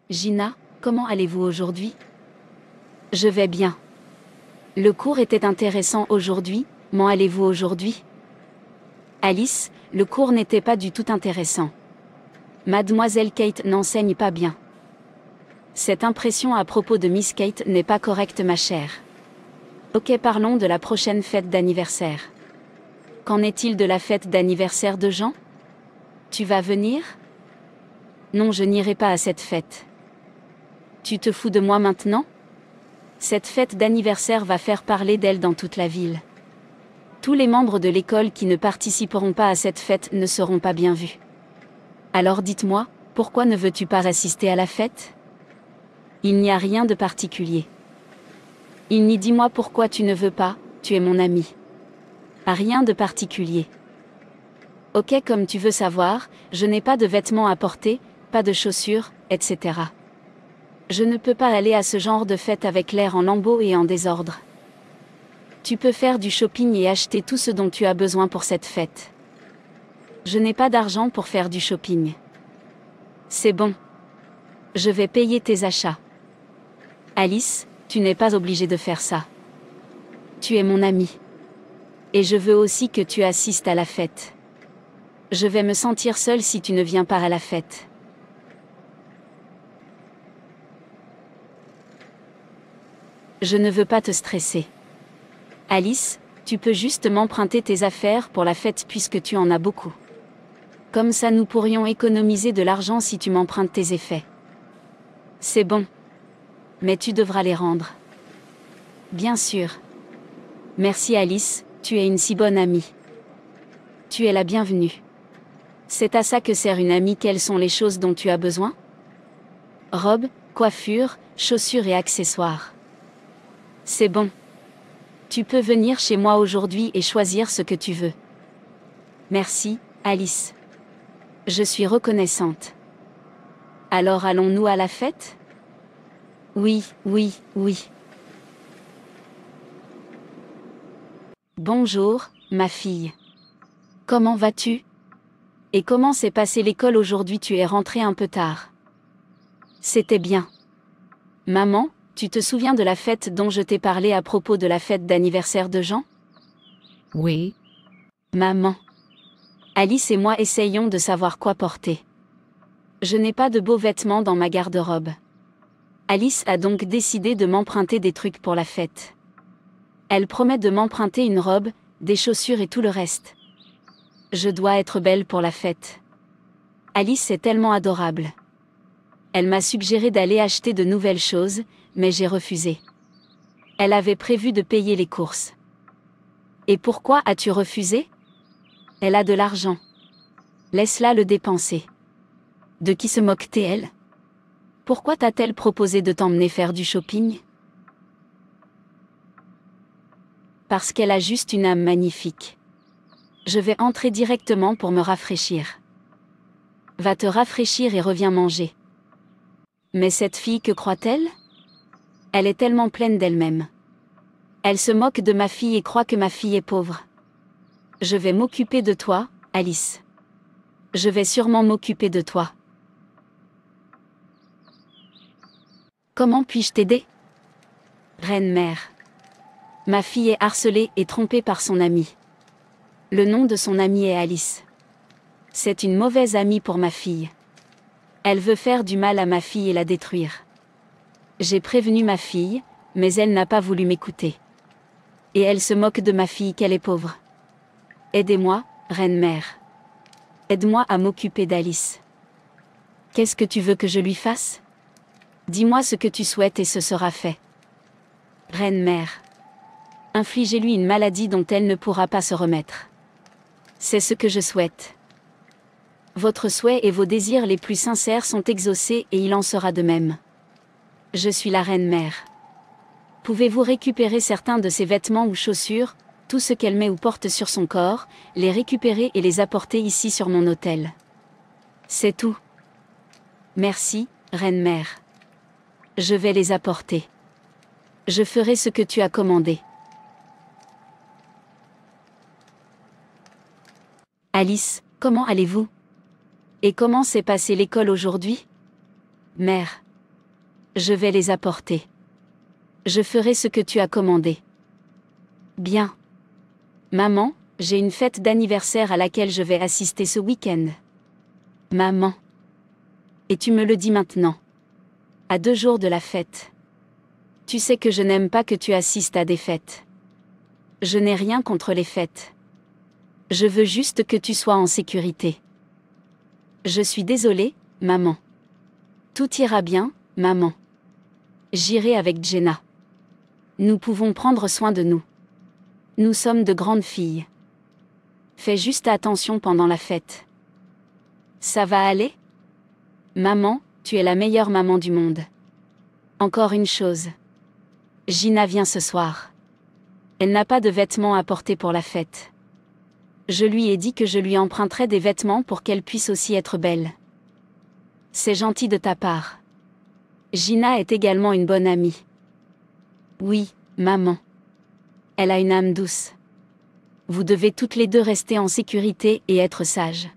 Gina, comment allez-vous aujourd'hui? Je vais bien. Le cours était intéressant aujourd'hui, comment allez-vous aujourd'hui? Alice, le cours n'était pas du tout intéressant. Mademoiselle Kate n'enseigne pas bien. Cette impression à propos de Miss Kate n'est pas correcte, ma chère. Ok, parlons de la prochaine fête d'anniversaire. Qu'en est-il de la fête d'anniversaire de Jean? Tu vas venir? Non, je n'irai pas à cette fête. Tu te fous de moi maintenant? Cette fête d'anniversaire va faire parler d'elle dans toute la ville. Tous les membres de l'école qui ne participeront pas à cette fête ne seront pas bien vus. Alors dites-moi, pourquoi ne veux-tu pas assister à la fête? Il n'y a rien de particulier. Il n'y dis-moi pourquoi tu ne veux pas, tu es mon ami. Rien de particulier. Ok, comme tu veux savoir, je n'ai pas de vêtements à porter, pas de chaussures, etc. Je ne peux pas aller à ce genre de fête avec l'air en lambeaux et en désordre. Tu peux faire du shopping et acheter tout ce dont tu as besoin pour cette fête. Je n'ai pas d'argent pour faire du shopping. C'est bon. Je vais payer tes achats. Alice, tu n'es pas obligée de faire ça. Tu es mon amie. Et je veux aussi que tu assistes à la fête. Je vais me sentir seule si tu ne viens pas à la fête. Je ne veux pas te stresser. Alice, tu peux juste m'emprunter tes affaires pour la fête puisque tu en as beaucoup. Comme ça nous pourrions économiser de l'argent si tu m'empruntes tes effets. C'est bon. Mais tu devras les rendre. Bien sûr. Merci Alice, tu es une si bonne amie. Tu es la bienvenue. C'est à ça que sert une amie. Quelles sont les choses dont tu as besoin? Robe, coiffure, chaussures et accessoires. C'est bon. Tu peux venir chez moi aujourd'hui et choisir ce que tu veux. Merci, Alice. Je suis reconnaissante. Alors allons-nous à la fête? Oui, oui, oui. Bonjour, ma fille. Comment vas-tu? Et comment s'est passée l'école aujourd'hui? Tu es rentrée un peu tard. C'était bien. Maman, tu te souviens de la fête dont je t'ai parlé à propos de la fête d'anniversaire de Jean? Oui. Maman. Alice et moi essayons de savoir quoi porter. Je n'ai pas de beaux vêtements dans ma garde-robe. Alice a donc décidé de m'emprunter des trucs pour la fête. Elle promet de m'emprunter une robe, des chaussures et tout le reste. Je dois être belle pour la fête. Alice est tellement adorable. Elle m'a suggéré d'aller acheter de nouvelles choses, mais j'ai refusé. Elle avait prévu de payer les courses. Et pourquoi as-tu refusé? Elle a de l'argent. Laisse-la le dépenser. De qui se moque-t-elle? Pourquoi t'a-t-elle proposé de t'emmener faire du shopping? Parce qu'elle a juste une âme magnifique. Je vais entrer directement pour me rafraîchir. Va te rafraîchir et reviens manger. Mais cette fille, que croit-elle? Elle est tellement pleine d'elle-même. Elle se moque de ma fille et croit que ma fille est pauvre. Je vais m'occuper de toi, Alice. Je vais sûrement m'occuper de toi. Comment puis-je t'aider? Reine-mère. Ma fille est harcelée et trompée par son amie. Le nom de son amie est Alice. C'est une mauvaise amie pour ma fille. Elle veut faire du mal à ma fille et la détruire. J'ai prévenu ma fille, mais elle n'a pas voulu m'écouter. Et elle se moque de ma fille qu'elle est pauvre. Aidez-moi, reine-mère. Aide-moi à m'occuper d'Alice. Qu'est-ce que tu veux que je lui fasse? Dis-moi ce que tu souhaites et ce sera fait. Reine-mère. Infligez-lui une maladie dont elle ne pourra pas se remettre. C'est ce que je souhaite. Votre souhait et vos désirs les plus sincères sont exaucés et il en sera de même. Je suis la reine-mère. Pouvez-vous récupérer certains de ses vêtements ou chaussures, tout ce qu'elle met ou porte sur son corps, les récupérer et les apporter ici sur mon autel? C'est tout. Merci, reine-mère. Je vais les apporter. Je ferai ce que tu as commandé. Alice, comment allez-vous? Et comment s'est passée l'école aujourd'hui? Mère. Je vais les apporter. Je ferai ce que tu as commandé. Bien. Maman, j'ai une fête d'anniversaire à laquelle je vais assister ce week-end. Maman. Et tu me le dis maintenant. À 2 jours de la fête. Tu sais que je n'aime pas que tu assistes à des fêtes. Je n'ai rien contre les fêtes. Je veux juste que tu sois en sécurité. Je suis désolée, maman. Tout ira bien, maman. J'irai avec Jenna. Nous pouvons prendre soin de nous. Nous sommes de grandes filles. Fais juste attention pendant la fête. Ça va aller? Maman, tu es la meilleure maman du monde. Encore une chose. Gina vient ce soir. Elle n'a pas de vêtements à porter pour la fête. Je lui ai dit que je lui emprunterais des vêtements pour qu'elle puisse aussi être belle. C'est gentil de ta part. Gina est également une bonne amie. Oui, maman. Elle a une âme douce. Vous devez toutes les deux rester en sécurité et être sages.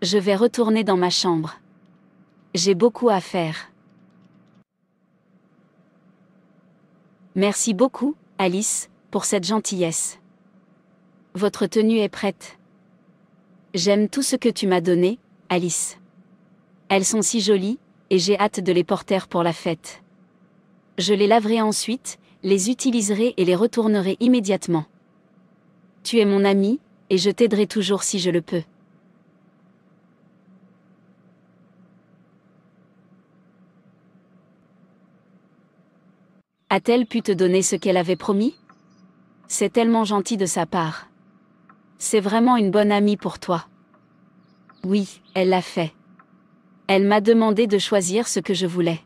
Je vais retourner dans ma chambre. J'ai beaucoup à faire. Merci beaucoup, Alice, pour cette gentillesse. Votre tenue est prête. J'aime tout ce que tu m'as donné, Alice. Elles sont si jolies, et j'ai hâte de les porter pour la fête. Je les laverai ensuite, les utiliserai et les retournerai immédiatement. Tu es mon ami, et je t'aiderai toujours si je le peux. A-t-elle pu te donner ce qu'elle avait promis? C'est tellement gentil de sa part. C'est vraiment une bonne amie pour toi. Oui, elle l'a fait. Elle m'a demandé de choisir ce que je voulais.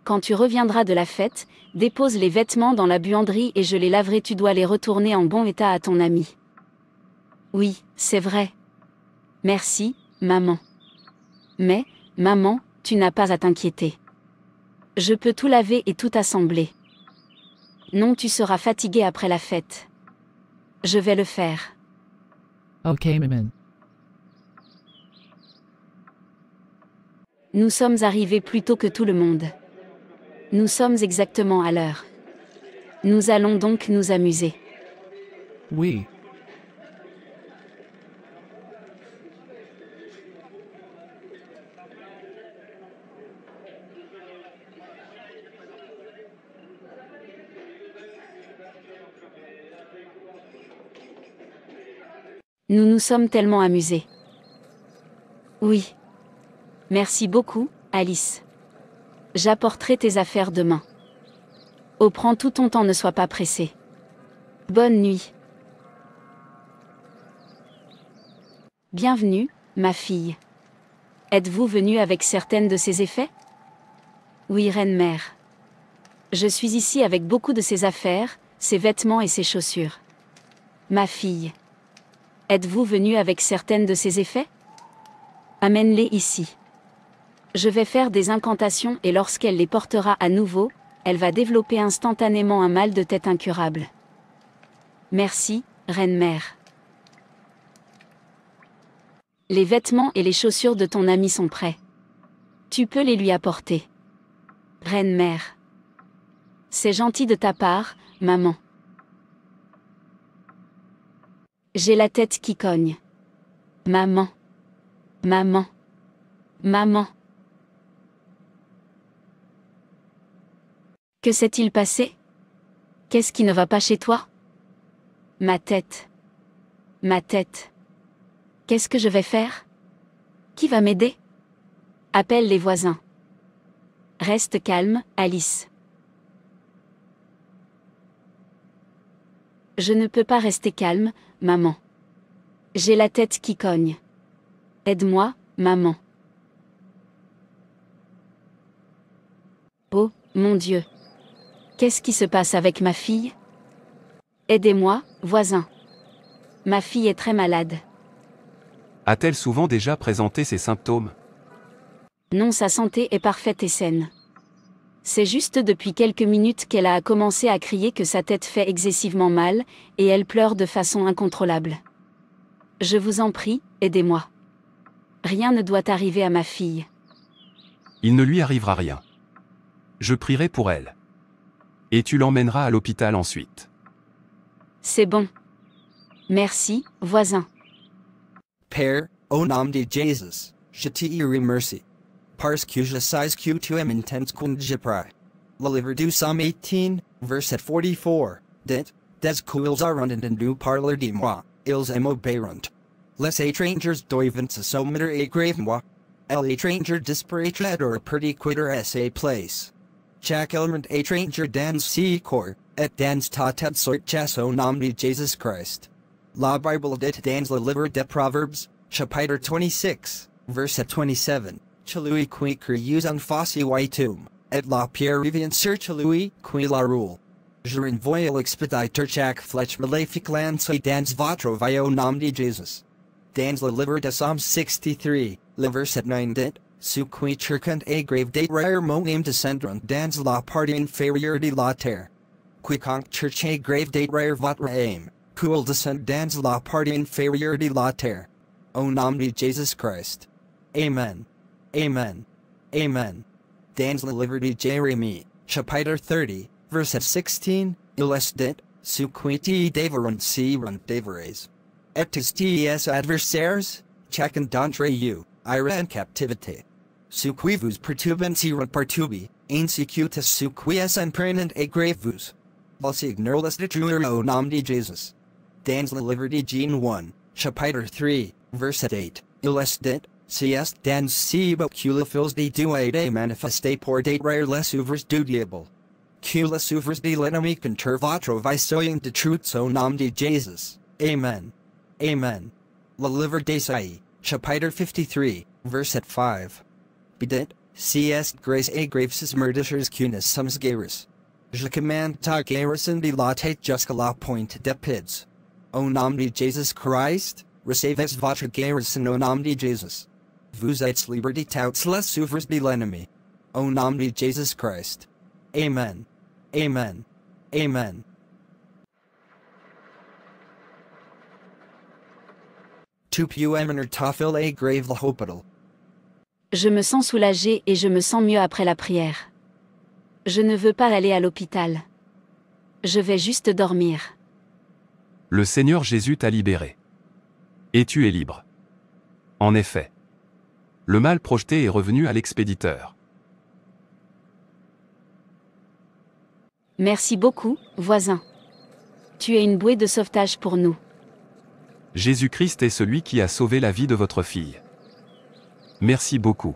Quand tu reviendras de la fête, dépose les vêtements dans la buanderie et je les laverai. Tu dois les retourner en bon état à ton ami. Oui, c'est vrai. Merci, maman. Mais, maman, tu n'as pas à t'inquiéter. Je peux tout laver et tout assembler. Non, tu seras fatigué après la fête. Je vais le faire. Ok, maman. Nous sommes arrivés plus tôt que tout le monde. Nous sommes exactement à l'heure. Nous allons donc nous amuser. Oui. Nous nous sommes tellement amusés. Oui. Merci beaucoup, Alice. J'apporterai tes affaires demain. Oh, prends tout ton temps, ne sois pas pressé. Bonne nuit. Bienvenue, ma fille. Êtes-vous venue avec certaines de ces effets? Oui, reine-mère. Je suis ici avec beaucoup de ces affaires, ces vêtements et ces chaussures. Ma fille. Êtes-vous venue avec certaines de ces effets? Amène-les ici. Je vais faire des incantations et lorsqu'elle les portera à nouveau, elle va développer instantanément un mal de tête incurable. Merci, reine-mère. Les vêtements et les chaussures de ton ami sont prêts. Tu peux les lui apporter. Reine-mère. C'est gentil de ta part, maman. J'ai la tête qui cogne. Maman. Maman. Maman. Que s'est-il passé? Qu'est-ce qui ne va pas chez toi? Ma tête. Ma tête. Qu'est-ce que je vais faire? Qui va m'aider? Appelle les voisins. Reste calme, Alice. Je ne peux pas rester calme, maman. J'ai la tête qui cogne. Aide-moi, maman. Oh, mon Dieu. Qu'est-ce qui se passe avec ma fille? Aidez-moi, voisin. Ma fille est très malade. A-t-elle souvent déjà présenté ces symptômes? Non, sa santé est parfaite et saine. C'est juste depuis quelques minutes qu'elle a commencé à crier que sa tête fait excessivement mal, et elle pleure de façon incontrôlable. Je vous en prie, aidez-moi. Rien ne doit arriver à ma fille. Il ne lui arrivera rien. Je prierai pour elle. Et tu l'emmèneras à l'hôpital ensuite. C'est bon. Merci, voisin. Père, au nom de Jésus, je te remercie. Parce que je sais que tu es intense quand je prie. Le livre du Psaume 18, verset 44, dit, des qu'ils ont entendu parler de moi, ils m'obéiront. Les étrangers doivent se soumettre et grave-moi. L'étranger disparaîtra ou perdit quitter sa place. Chaque élément étranger dans ce corps, et dans ta tête sortira au nom de Jésus Christ. La Bible dit dans le livre des Proverbes, chapitre 26, verset 27, celui qui creuse en face tombe, et la pierre revient sur celui qui la roule. Je renvoie l'expéditeur chaque flèche maléfique lancée dans votre vie au nom de Jésus. Dans le livre de Psaume 63, le verset 9 dit, ceux qui cherchent et grave détruire mon âme descendront dans la partie inférieure de la terre. Quiconque cherche et grave détruire votre âme, qu'il descend dans la partie inférieure de la terre. Au nom de Jésus Christ. Amen. Amen. Amen. Dans le livre de Jérémie, chapitre 30, verset 16, il est dit, ceux qui te dévorent seront dévorés. Et tous tes adversaires, chacun d'entre eux, ira en captivité. Ceux qui vous perturbent seront perturbés, ainsi que tous ceux qui sont prenants et grave vous. Ils ignorent les détruire au nom de Jésus. Dans le livre de Jean 1, chapitre 3, verset 8, il est dit, si est dans ce bout que le fils de Dieu est manifesté pour détruire les œuvres du diable. Que les œuvres de l'ennemi contre votre vie soient détruites au nom de Jésus. Amen. Amen. Le livre d'Ésaïe, chapitre 53, verset 5. Bidit, si est grace et graves merdishers que nous sommes guéris. Je commande ta guérison de la tête jusqu'à la pointe des pieds. Au nom de Jésus Christ, recevez votre guérison au nom de Jésus. Vous êtes libre de toutes les œuvres de l'ennemi. Au nom de Jésus Christ. Amen. Amen. Amen. Tu peux amener ta fille et grave l'hôpital. Je me sens soulagée et je me sens mieux après la prière. Je ne veux pas aller à l'hôpital. Je vais juste dormir. Le Seigneur Jésus t'a libéré. Et tu es libre. En effet. Le mal projeté est revenu à l'expéditeur. Merci beaucoup, voisin. Tu es une bouée de sauvetage pour nous. Jésus-Christ est celui qui a sauvé la vie de votre fille. Merci beaucoup.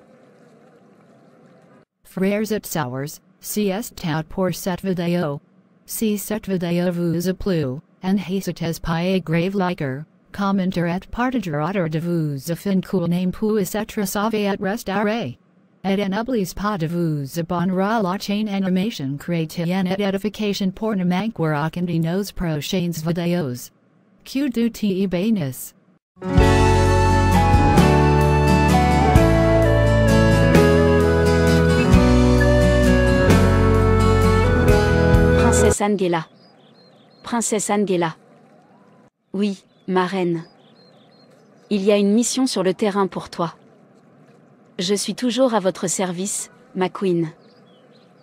Frères et sœurs, si est tout pour cette vidéo. Si cette vidéo vous a plu, n'hésitez pas à grave liker, commenter et partager autour de vous afin que n'aime puisse être sauvé et restauré. Et n'oubliez pas de vous abonner à la chaîne Animation Chrétienne et Edification pour ne manquer aucune de nos prochaines vidéos. Que Dieu te bénisse. Princesse Angela. Princesse Angela. Oui, ma reine. Il y a une mission sur le terrain pour toi. Je suis toujours à votre service, ma queen.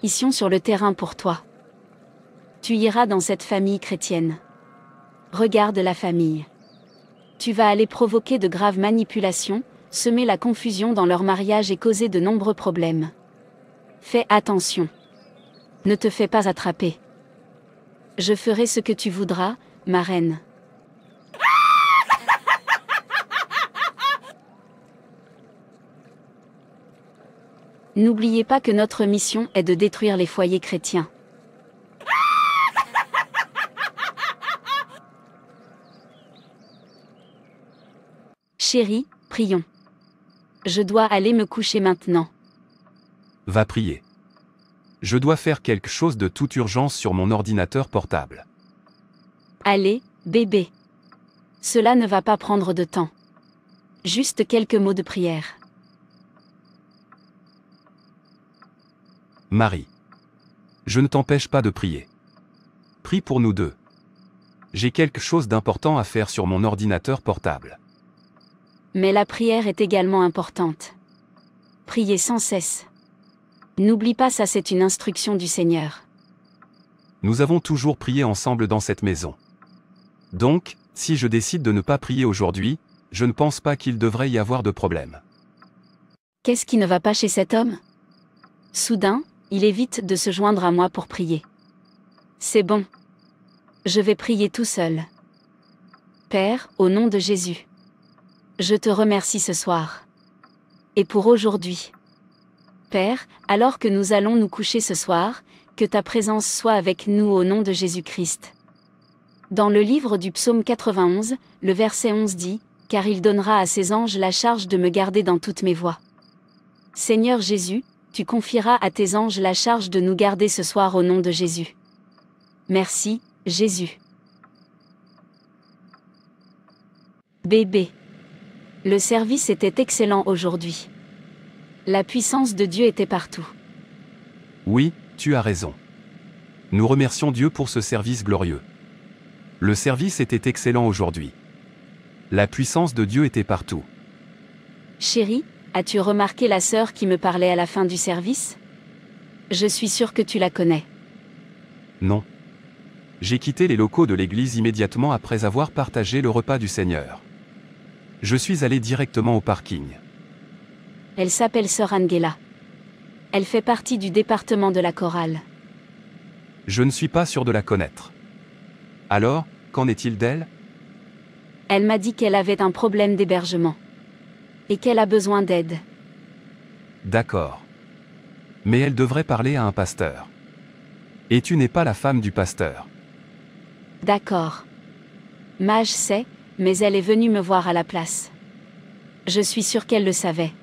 Mission sur le terrain pour toi. Tu iras dans cette famille chrétienne. Regarde la famille. Tu vas aller provoquer de graves manipulations, semer la confusion dans leur mariage et causer de nombreux problèmes. Fais attention. Ne te fais pas attraper. Je ferai ce que tu voudras, ma reine. N'oubliez pas que notre mission est de détruire les foyers chrétiens. Chérie, prions. Je dois aller me coucher maintenant. Va prier. Je dois faire quelque chose de toute urgence sur mon ordinateur portable. Allez, bébé. Cela ne va pas prendre de temps. Juste quelques mots de prière. Marie. Je ne t'empêche pas de prier. Prie pour nous deux. J'ai quelque chose d'important à faire sur mon ordinateur portable. Mais la prière est également importante. Priez sans cesse. N'oublie pas, ça c'est une instruction du Seigneur. Nous avons toujours prié ensemble dans cette maison. Donc, si je décide de ne pas prier aujourd'hui, je ne pense pas qu'il devrait y avoir de problème. Qu'est-ce qui ne va pas chez cet homme? Soudain, il évite de se joindre à moi pour prier. C'est bon. Je vais prier tout seul. Père, au nom de Jésus, je te remercie ce soir. Et pour aujourd'hui. Père, alors que nous allons nous coucher ce soir, que ta présence soit avec nous au nom de Jésus-Christ. Dans le livre du psaume 91, le verset 11 dit, « Car il donnera à ses anges la charge de me garder dans toutes mes voies. » Seigneur Jésus, tu confieras à tes anges la charge de nous garder ce soir au nom de Jésus. Merci, Jésus. Bébé. Le service était excellent aujourd'hui. La puissance de Dieu était partout. Oui, tu as raison. Nous remercions Dieu pour ce service glorieux. Le service était excellent aujourd'hui. La puissance de Dieu était partout. Chérie, as-tu remarqué la sœur qui me parlait à la fin du service? Je suis sûre que tu la connais. Non. J'ai quitté les locaux de l'église immédiatement après avoir partagé le repas du Seigneur. Je suis allé directement au parking. Elle s'appelle sœur Angela. Elle fait partie du département de la chorale. Je ne suis pas sûr de la connaître. Alors, qu'en est-il d'elle? Elle m'a dit qu'elle avait un problème d'hébergement. Et qu'elle a besoin d'aide. D'accord. Mais elle devrait parler à un pasteur. Et tu n'es pas la femme du pasteur. D'accord. Mage sait, mais elle est venue me voir à la place. Je suis sûre qu'elle le savait.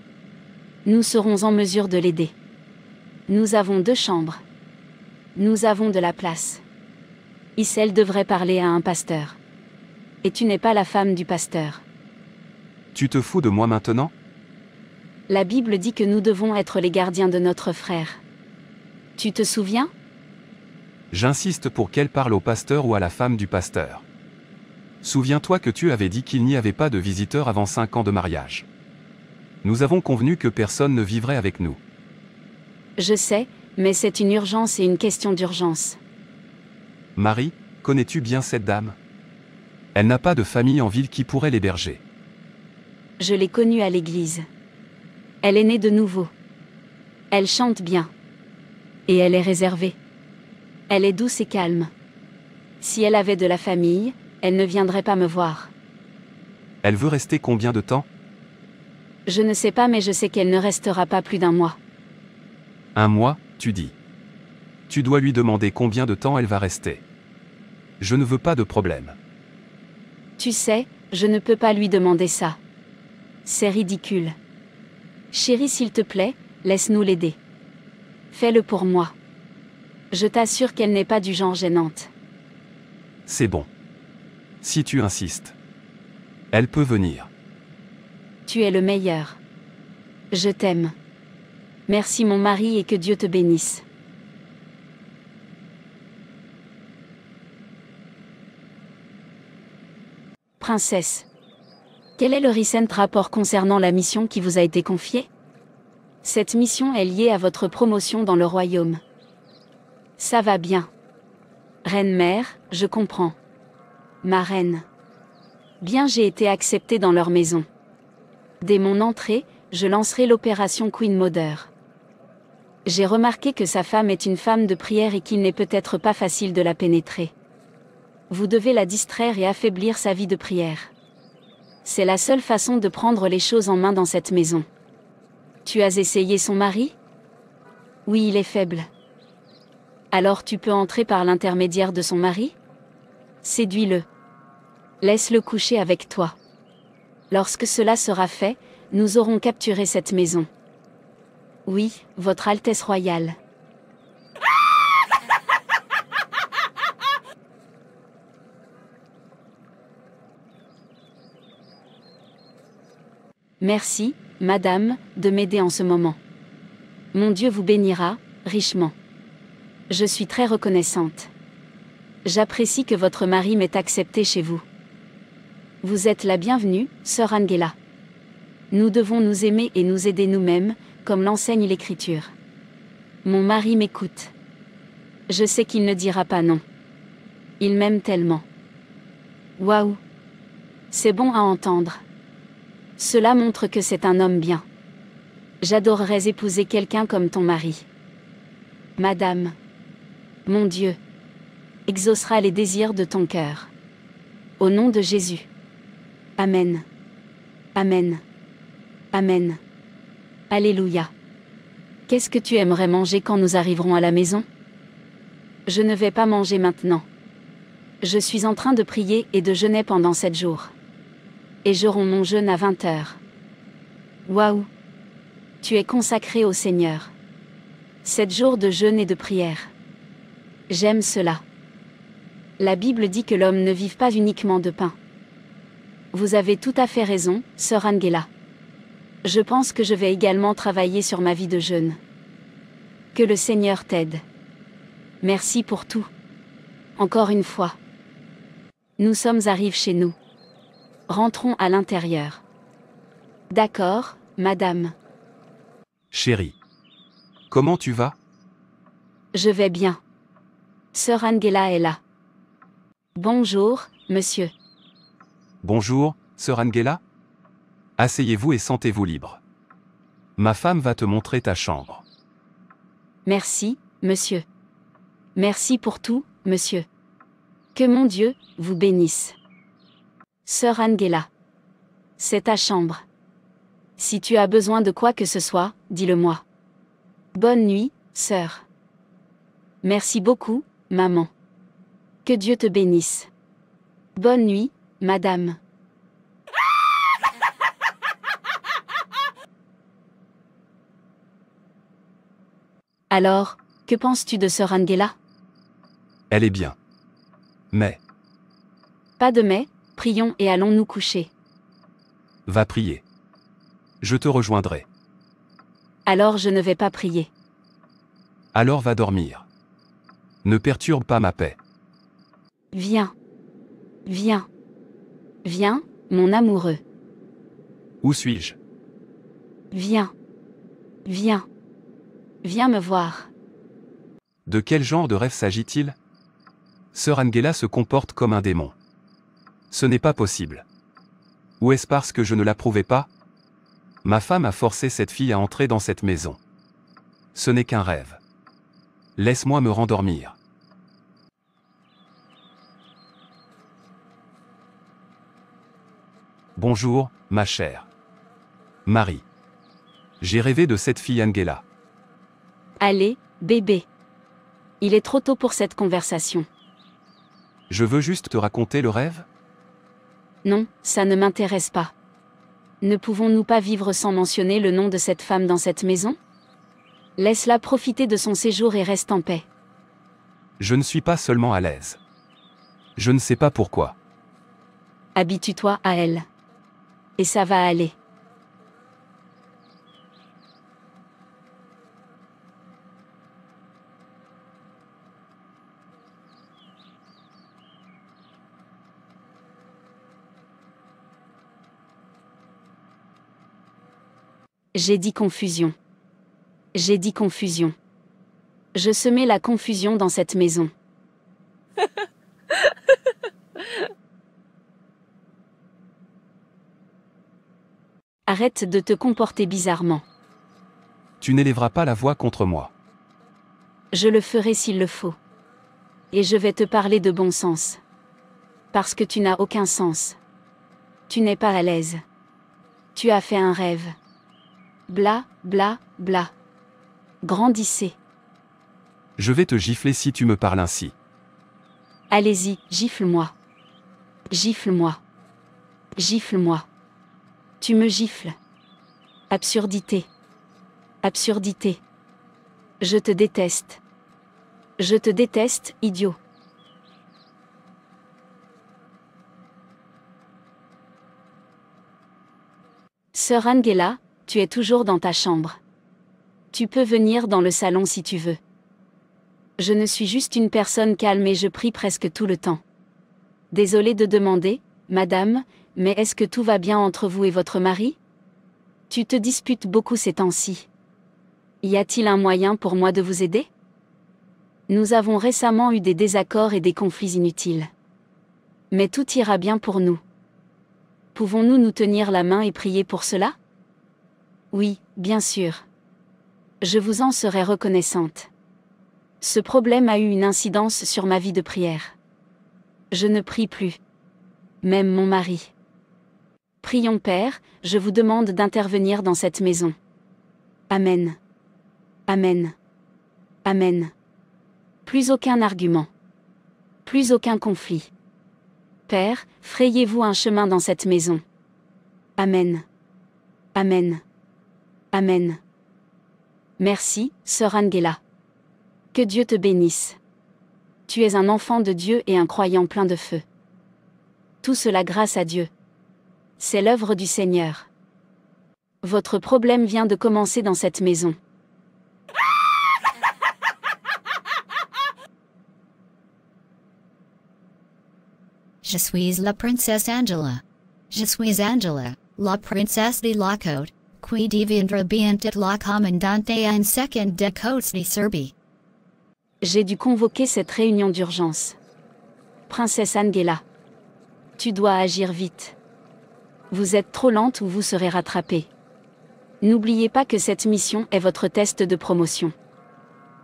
Nous serons en mesure de l'aider. Nous avons 2 chambres. Nous avons de la place. Elle devrait parler à un pasteur. Et tu n'es pas la femme du pasteur. Tu te fous de moi maintenant? La Bible dit que nous devons être les gardiens de notre frère. Tu te souviens? J'insiste pour qu'elle parle au pasteur ou à la femme du pasteur. Souviens-toi que tu avais dit qu'il n'y avait pas de visiteurs avant 5 ans de mariage. Nous avons convenu que personne ne vivrait avec nous. Je sais, mais c'est une urgence et une question d'urgence. Marie, connais-tu bien cette dame? Elle n'a pas de famille en ville qui pourrait l'héberger. Je l'ai connue à l'église. Elle est née de nouveau. Elle chante bien. Et elle est réservée. Elle est douce et calme. Si elle avait de la famille, elle ne viendrait pas me voir. Elle veut rester combien de temps? Je ne sais pas, mais je sais qu'elle ne restera pas plus d'1 mois. 1 mois, tu dis. Tu dois lui demander combien de temps elle va rester. Je ne veux pas de problème. Tu sais, je ne peux pas lui demander ça. C'est ridicule. Chérie, s'il te plaît, laisse-nous l'aider. Fais-le pour moi. Je t'assure qu'elle n'est pas du genre gênante. C'est bon. Si tu insistes. Elle peut venir. Tu es le meilleur. Je t'aime. Merci mon mari et que Dieu te bénisse. Princesse. Quel est le recent rapport concernant la mission qui vous a été confiée? Cette mission est liée à votre promotion dans le royaume. Ça va bien. Reine-mère, je comprends. Ma reine. Bien, j'ai été acceptée dans leur maison. Dès mon entrée, je lancerai l'opération Queen Mother. J'ai remarqué que sa femme est une femme de prière et qu'il n'est peut-être pas facile de la pénétrer. Vous devez la distraire et affaiblir sa vie de prière. C'est la seule façon de prendre les choses en main dans cette maison. Tu as essayé son mari? Oui, il est faible. Alors tu peux entrer par l'intermédiaire de son mari? Séduis-le. Laisse-le coucher avec toi. Lorsque cela sera fait, nous aurons capturé cette maison. Oui, Votre Altesse royale. Merci, madame, de m'aider en ce moment. Mon Dieu vous bénira, richement. Je suis très reconnaissante. J'apprécie que votre mari m'ait accepté chez vous. Vous êtes la bienvenue, sœur Angela. Nous devons nous aimer et nous aider nous-mêmes, comme l'enseigne l'Écriture. Mon mari m'écoute. Je sais qu'il ne dira pas non. Il m'aime tellement. Waouh! C'est bon à entendre. Cela montre que c'est un homme bien. J'adorerais épouser quelqu'un comme ton mari. Madame. Mon Dieu. Exaucera les désirs de ton cœur. Au nom de Jésus. Amen. Amen. Amen. Alléluia. Qu'est-ce que tu aimerais manger quand nous arriverons à la maison? Je ne vais pas manger maintenant. Je suis en train de prier et de jeûner pendant 7 jours. Et je romps mon jeûne à 20 heures. Waouh! Tu es consacré au Seigneur. 7 jours de jeûne et de prière. J'aime cela. La Bible dit que l'homme ne vive pas uniquement de pain. Vous avez tout à fait raison, sœur Angela. Je pense que je vais également travailler sur ma vie de jeûne. Que le Seigneur t'aide. Merci pour tout. Encore une fois. Nous sommes arrivés chez nous. Rentrons à l'intérieur. D'accord, madame. Chérie. Comment tu vas? Je vais bien. Sœur Angela est là. Bonjour, monsieur. Bonjour, sœur Angela? Asseyez-vous et sentez-vous libre. Ma femme va te montrer ta chambre. Merci, monsieur. Merci pour tout, monsieur. Que mon Dieu vous bénisse. Sœur Angela. C'est ta chambre. Si tu as besoin de quoi que ce soit, dis-le-moi. Bonne nuit, sœur. Merci beaucoup, maman. Que Dieu te bénisse. Bonne nuit, madame. Alors, que penses-tu de sœur Angela? Elle est bien. Mais, Pas de mais, prions et allons nous coucher. va prier. Je te rejoindrai. Alors je ne vais pas prier. Alors va dormir. Ne perturbe pas ma paix. Viens. Viens. Viens, mon amoureux. Où suis-je? Viens. Viens. Viens me voir. De quel genre de rêve s'agit-il? Sœur Angela se comporte comme un démon. Ce n'est pas possible. Ou est-ce parce que je ne l'approuvais pas? Ma femme a forcé cette fille à entrer dans cette maison. Ce n'est qu'un rêve. Laisse-moi me rendormir. Bonjour, ma chère. Marie. J'ai rêvé de cette fille Angela. Allez, bébé. Il est trop tôt pour cette conversation. Je veux juste te raconter le rêve? Non, ça ne m'intéresse pas. Ne pouvons-nous pas vivre sans mentionner le nom de cette femme dans cette maison? Laisse-la profiter de son séjour et reste en paix. Je ne suis pas seulement à l'aise. Je ne sais pas pourquoi. Habitue-toi à elle. Et ça va aller. J'ai dit confusion. J'ai dit confusion. Je semais la confusion dans cette maison. Arrête de te comporter bizarrement. Tu n'élèveras pas la voix contre moi. Je le ferai s'il le faut. Et je vais te parler de bon sens. Parce que tu n'as aucun sens. Tu n'es pas à l'aise. Tu as fait un rêve. Bla, bla, bla. Grandissez. Je vais te gifler si tu me parles ainsi. Allez-y, gifle-moi. Gifle-moi. Gifle-moi. Tu me gifles. Absurdité. Absurdité. Je te déteste. Je te déteste, idiot. Sœur Angela, tu es toujours dans ta chambre. Tu peux venir dans le salon si tu veux. Je ne suis juste une personne calme et je prie presque tout le temps. Désolée de demander, madame, mais est-ce que tout va bien entre vous et votre mari? Tu te disputes beaucoup ces temps-ci. Y a-t-il un moyen pour moi de vous aider? Nous avons récemment eu des désaccords et des conflits inutiles. Mais tout ira bien pour nous. Pouvons-nous nous tenir la main et prier pour cela? Oui, bien sûr. Je vous en serai reconnaissante. Ce problème a eu une incidence sur ma vie de prière. Je ne prie plus. Même mon mari. Prions Père, je vous demande d'intervenir dans cette maison. Amen. Amen. Amen. Plus aucun argument. Plus aucun conflit. Père, frayez-vous un chemin dans cette maison. Amen. Amen. Amen. Merci, sœur Angela. Que Dieu te bénisse. Tu es un enfant de Dieu et un croyant plein de feu. Tout cela grâce à Dieu. C'est l'œuvre du Seigneur. Votre problème vient de commencer dans cette maison. Je suis la princesse Angela. Je suis Angela, la princesse de la côte, qui deviendra bientôt la commandante en second de côtes de Serbie. J'ai dû convoquer cette réunion d'urgence. Princesse Angela. Tu dois agir vite. Vous êtes trop lente ou vous serez rattrapée. N'oubliez pas que cette mission est votre test de promotion.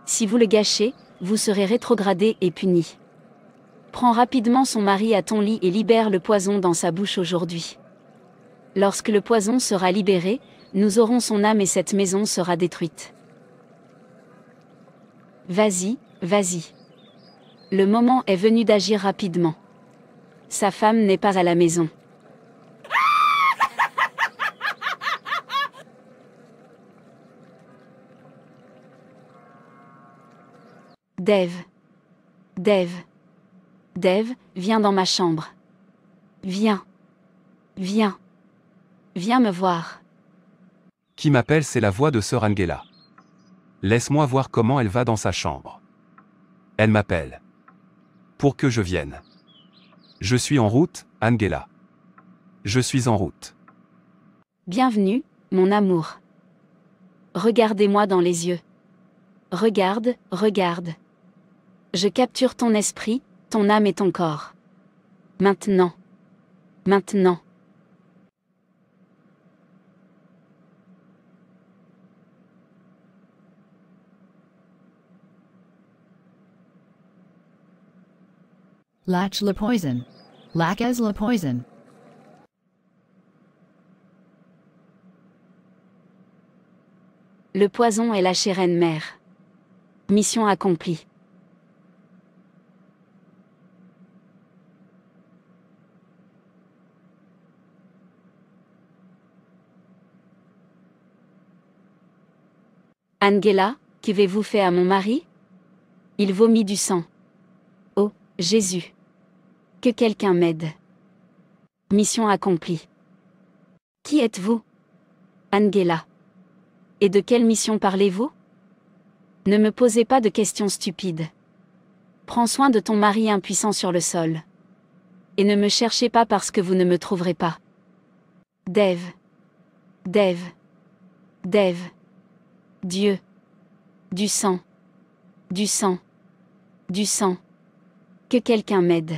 Si vous le gâchez, vous serez rétrogradé et puni. Prends rapidement son mari à ton lit et libère le poison dans sa bouche aujourd'hui. Lorsque le poison sera libéré, nous aurons son âme et cette maison sera détruite. Vas-y, vas-y. Le moment est venu d'agir rapidement. Sa femme n'est pas à la maison. Dave. Dave. Dave, viens dans ma chambre. Viens. Viens. Viens me voir. Qui m'appelle, c'est la voix de sœur Angela. Laisse-moi voir comment elle va dans sa chambre. Elle m'appelle. Pour que je vienne. Je suis en route, Angela. Je suis en route. Bienvenue, mon amour. Regardez-moi dans les yeux. Regarde, regarde. Je capture ton esprit, ton âme et ton corps. Maintenant. Maintenant. Lâche le poison. Lâche le poison. Le poison est lâché, reine mère. Mission accomplie. Angela, qu'avez-vous fait à mon mari? Il vomit du sang. Oh, Jésus. Que quelqu'un m'aide. Mission accomplie. Qui êtes-vous? Angela. Et de quelle mission parlez-vous? Ne me posez pas de questions stupides. Prends soin de ton mari impuissant sur le sol. Et ne me cherchez pas parce que vous ne me trouverez pas. Dave. Dave. Dave. Dieu. Du sang. Du sang. Du sang. Que quelqu'un m'aide.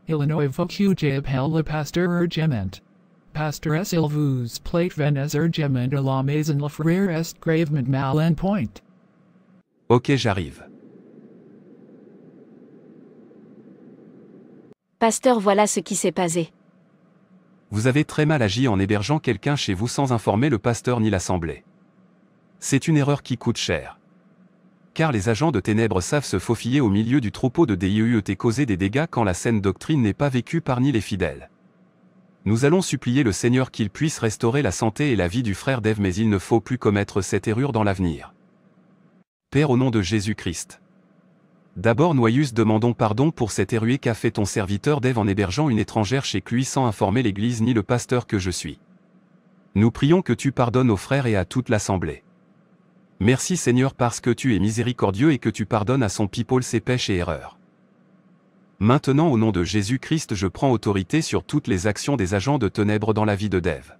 Illinois vocujab le pasteur urgement. Pasteur il vous plate venes urgement à la maison le frère est gravement mal en point. Ok, j'arrive. Pasteur, voilà ce qui s'est passé. Vous avez très mal agi en hébergeant quelqu'un chez vous sans informer le pasteur ni l'assemblée. C'est une erreur qui coûte cher. Car les agents de ténèbres savent se faufiler au milieu du troupeau de DIEUT et causer des dégâts quand la saine doctrine n'est pas vécue par ni les fidèles. Nous allons supplier le Seigneur qu'il puisse restaurer la santé et la vie du frère Dave, mais il ne faut plus commettre cette erreur dans l'avenir. Père, au nom de Jésus-Christ. D'abord, Noyus, demandons pardon pour cette erreur qu'a fait ton serviteur Dave en hébergeant une étrangère chez lui sans informer l'Église ni le pasteur que je suis. Nous prions que tu pardonnes aux frères et à toute l'assemblée. Merci Seigneur parce que tu es miséricordieux et que tu pardonnes à son people ses péchés et erreurs. Maintenant, au nom de Jésus-Christ, je prends autorité sur toutes les actions des agents de ténèbres dans la vie de Dave.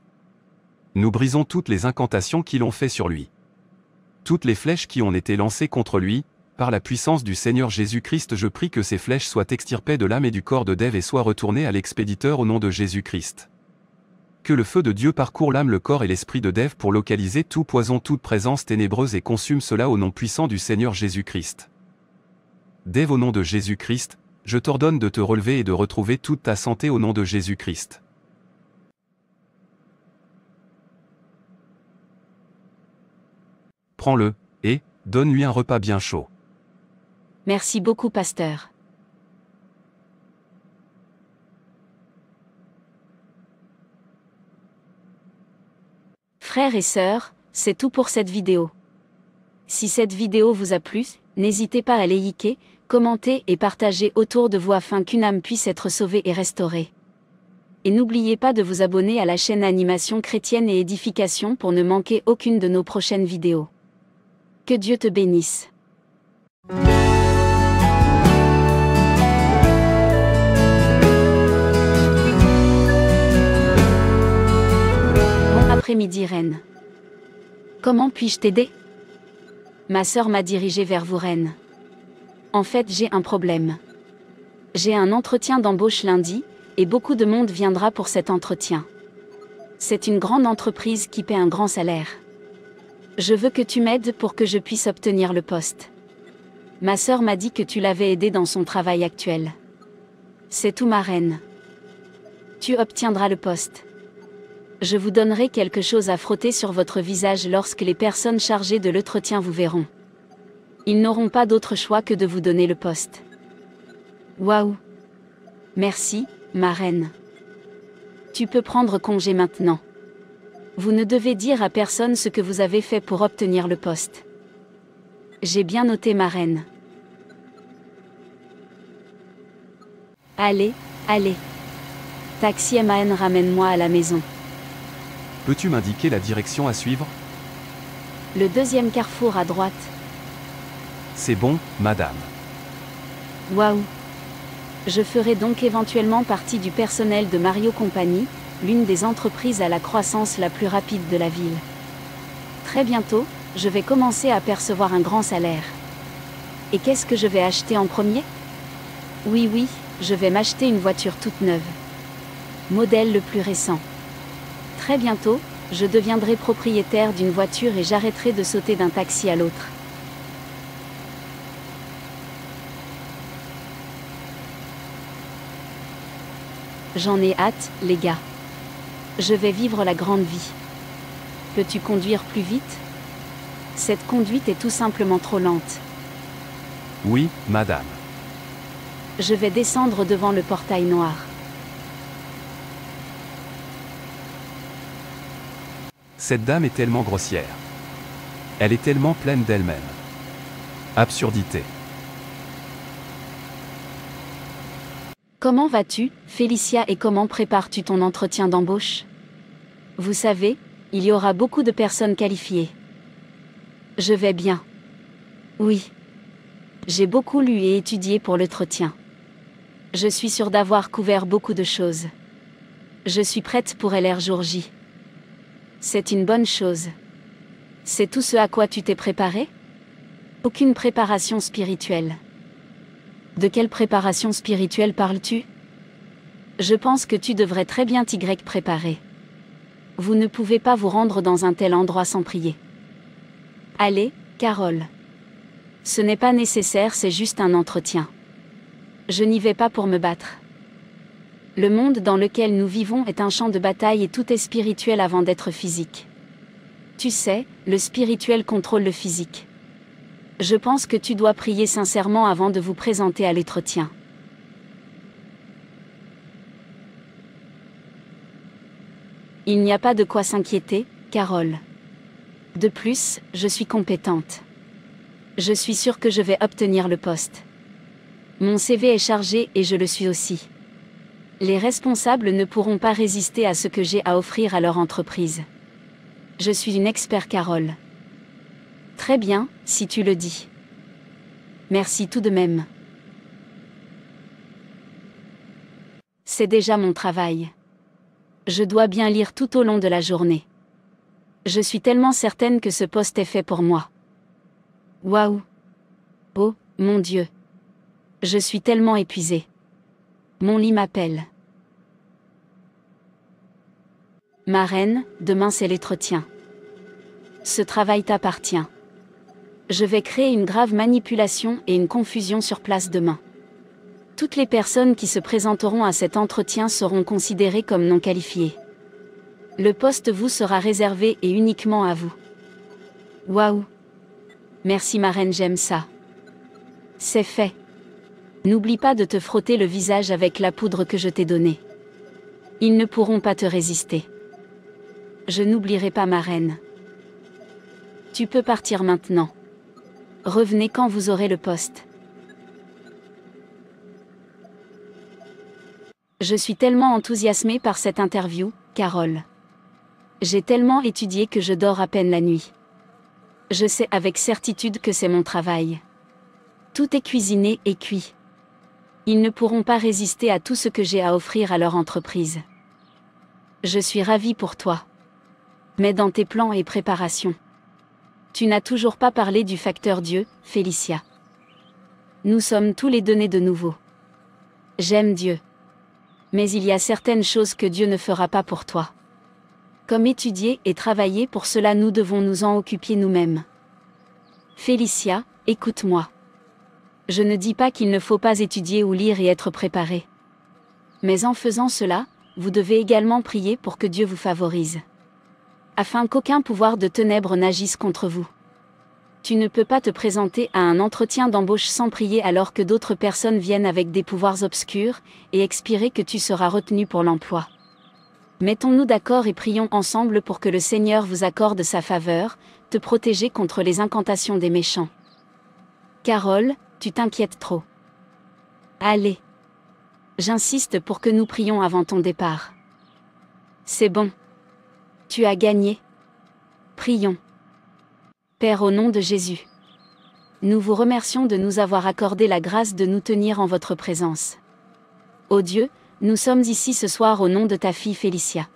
Nous brisons toutes les incantations qu'ils ont fait sur lui. Toutes les flèches qui ont été lancées contre lui, par la puissance du Seigneur Jésus-Christ, je prie que ces flèches soient extirpées de l'âme et du corps de Dave et soient retournées à l'expéditeur au nom de Jésus-Christ. Que le feu de Dieu parcourt l'âme, le corps et l'esprit de Dave pour localiser tout poison, toute présence ténébreuse et consume cela au nom puissant du Seigneur Jésus-Christ. Dave, au nom de Jésus-Christ, je t'ordonne de te relever et de retrouver toute ta santé au nom de Jésus-Christ. Prends-le, et donne-lui un repas bien chaud. Merci beaucoup, pasteur. Frères et sœurs, c'est tout pour cette vidéo. Si cette vidéo vous a plu, n'hésitez pas à liker, commenter et partager autour de vous afin qu'une âme puisse être sauvée et restaurée. Et n'oubliez pas de vous abonner à la chaîne Animation Chrétienne et Édification pour ne manquer aucune de nos prochaines vidéos. Que Dieu te bénisse. Bon après-midi, Reine. Comment puis-je t'aider? Ma sœur m'a dirigée vers vous, Reine. En fait, j'ai un problème. J'ai un entretien d'embauche lundi, et beaucoup de monde viendra pour cet entretien. C'est une grande entreprise qui paie un grand salaire. Je veux que tu m'aides pour que je puisse obtenir le poste. Ma sœur m'a dit que tu l'avais aidée dans son travail actuel. C'est tout, ma reine. Tu obtiendras le poste. Je vous donnerai quelque chose à frotter sur votre visage lorsque les personnes chargées de l'entretien vous verront. Ils n'auront pas d'autre choix que de vous donner le poste. Waouh! Merci, ma reine. Tu peux prendre congé maintenant. Vous ne devez dire à personne ce que vous avez fait pour obtenir le poste. J'ai bien noté, ma reine. Allez, allez. Taxi MAN, ramène-moi à la maison. Peux-tu m'indiquer la direction à suivre? Le deuxième carrefour à droite. C'est bon, madame. Waouh! Je ferai donc éventuellement partie du personnel de Mario Company, l'une des entreprises à la croissance la plus rapide de la ville. Très bientôt, je vais commencer à percevoir un grand salaire. Et qu'est-ce que je vais acheter en premier? Oui, je vais m'acheter une voiture toute neuve. Modèle le plus récent. Très bientôt, je deviendrai propriétaire d'une voiture et j'arrêterai de sauter d'un taxi à l'autre. J'en ai hâte, les gars. Je vais vivre la grande vie. Peux-tu conduire plus vite? Cette conduite est tout simplement trop lente. Oui, madame. Je vais descendre devant le portail noir. Cette dame est tellement grossière. Elle est tellement pleine d'elle-même. Absurdité. Comment vas-tu, Félicia, et comment prépares-tu ton entretien d'embauche? Vous savez, il y aura beaucoup de personnes qualifiées. Je vais bien. Oui. J'ai beaucoup lu et étudié pour l'entretien. Je suis sûre d'avoir couvert beaucoup de choses. Je suis prête pour LR jour J. C'est une bonne chose. C'est tout ce à quoi tu t'es préparé? Aucune préparation spirituelle. De quelle préparation spirituelle parles-tu? Je pense que tu devrais très bien t'y préparer. Vous ne pouvez pas vous rendre dans un tel endroit sans prier. Allez, Carole. Ce n'est pas nécessaire, c'est juste un entretien. Je n'y vais pas pour me battre. Le monde dans lequel nous vivons est un champ de bataille et tout est spirituel avant d'être physique. Tu sais, le spirituel contrôle le physique. Je pense que tu dois prier sincèrement avant de vous présenter à l'entretien. Il n'y a pas de quoi s'inquiéter, Carole. De plus, je suis compétente. Je suis sûre que je vais obtenir le poste. Mon CV est chargé et je le suis aussi. Les responsables ne pourront pas résister à ce que j'ai à offrir à leur entreprise. Je suis une experte, Carole. Très bien, si tu le dis. Merci tout de même. C'est déjà mon travail. Je dois bien lire tout au long de la journée. Je suis tellement certaine que ce poste est fait pour moi. Waouh! Oh, mon Dieu! Je suis tellement épuisée. Mon lit m'appelle. Ma reine, demain c'est l'entretien. Ce travail t'appartient. Je vais créer une grave manipulation et une confusion sur place demain. Toutes les personnes qui se présenteront à cet entretien seront considérées comme non qualifiées. Le poste vous sera réservé et uniquement à vous. Waouh! Merci ma reine, j'aime ça. C'est fait. N'oublie pas de te frotter le visage avec la poudre que je t'ai donnée. Ils ne pourront pas te résister. Je n'oublierai pas ma reine. Tu peux partir maintenant. Revenez quand vous aurez le poste. Je suis tellement enthousiasmée par cette interview, Carole. J'ai tellement étudié que je dors à peine la nuit. Je sais avec certitude que c'est mon travail. Tout est cuisiné et cuit. Ils ne pourront pas résister à tout ce que j'ai à offrir à leur entreprise. Je suis ravie pour toi. Mais dans tes plans et préparations, tu n'as toujours pas parlé du facteur Dieu, Félicia. Nous sommes tous les deux nés de nouveau. J'aime Dieu. Mais il y a certaines choses que Dieu ne fera pas pour toi. Comme étudier et travailler pour cela, nous devons nous en occuper nous-mêmes. Félicia, écoute-moi. Je ne dis pas qu'il ne faut pas étudier ou lire et être préparé. Mais en faisant cela, vous devez également prier pour que Dieu vous favorise. Afin qu'aucun pouvoir de ténèbres n'agisse contre vous. Tu ne peux pas te présenter à un entretien d'embauche sans prier alors que d'autres personnes viennent avec des pouvoirs obscurs, et expirer que tu seras retenu pour l'emploi. Mettons-nous d'accord et prions ensemble pour que le Seigneur vous accorde sa faveur, te protéger contre les incantations des méchants. Carole, tu t'inquiètes trop. Allez. J'insiste pour que nous prions avant ton départ. C'est bon. Tu as gagné. Prions. Père, au nom de Jésus, nous vous remercions de nous avoir accordé la grâce de nous tenir en votre présence. Ô Dieu, nous sommes ici ce soir au nom de ta fille Félicia.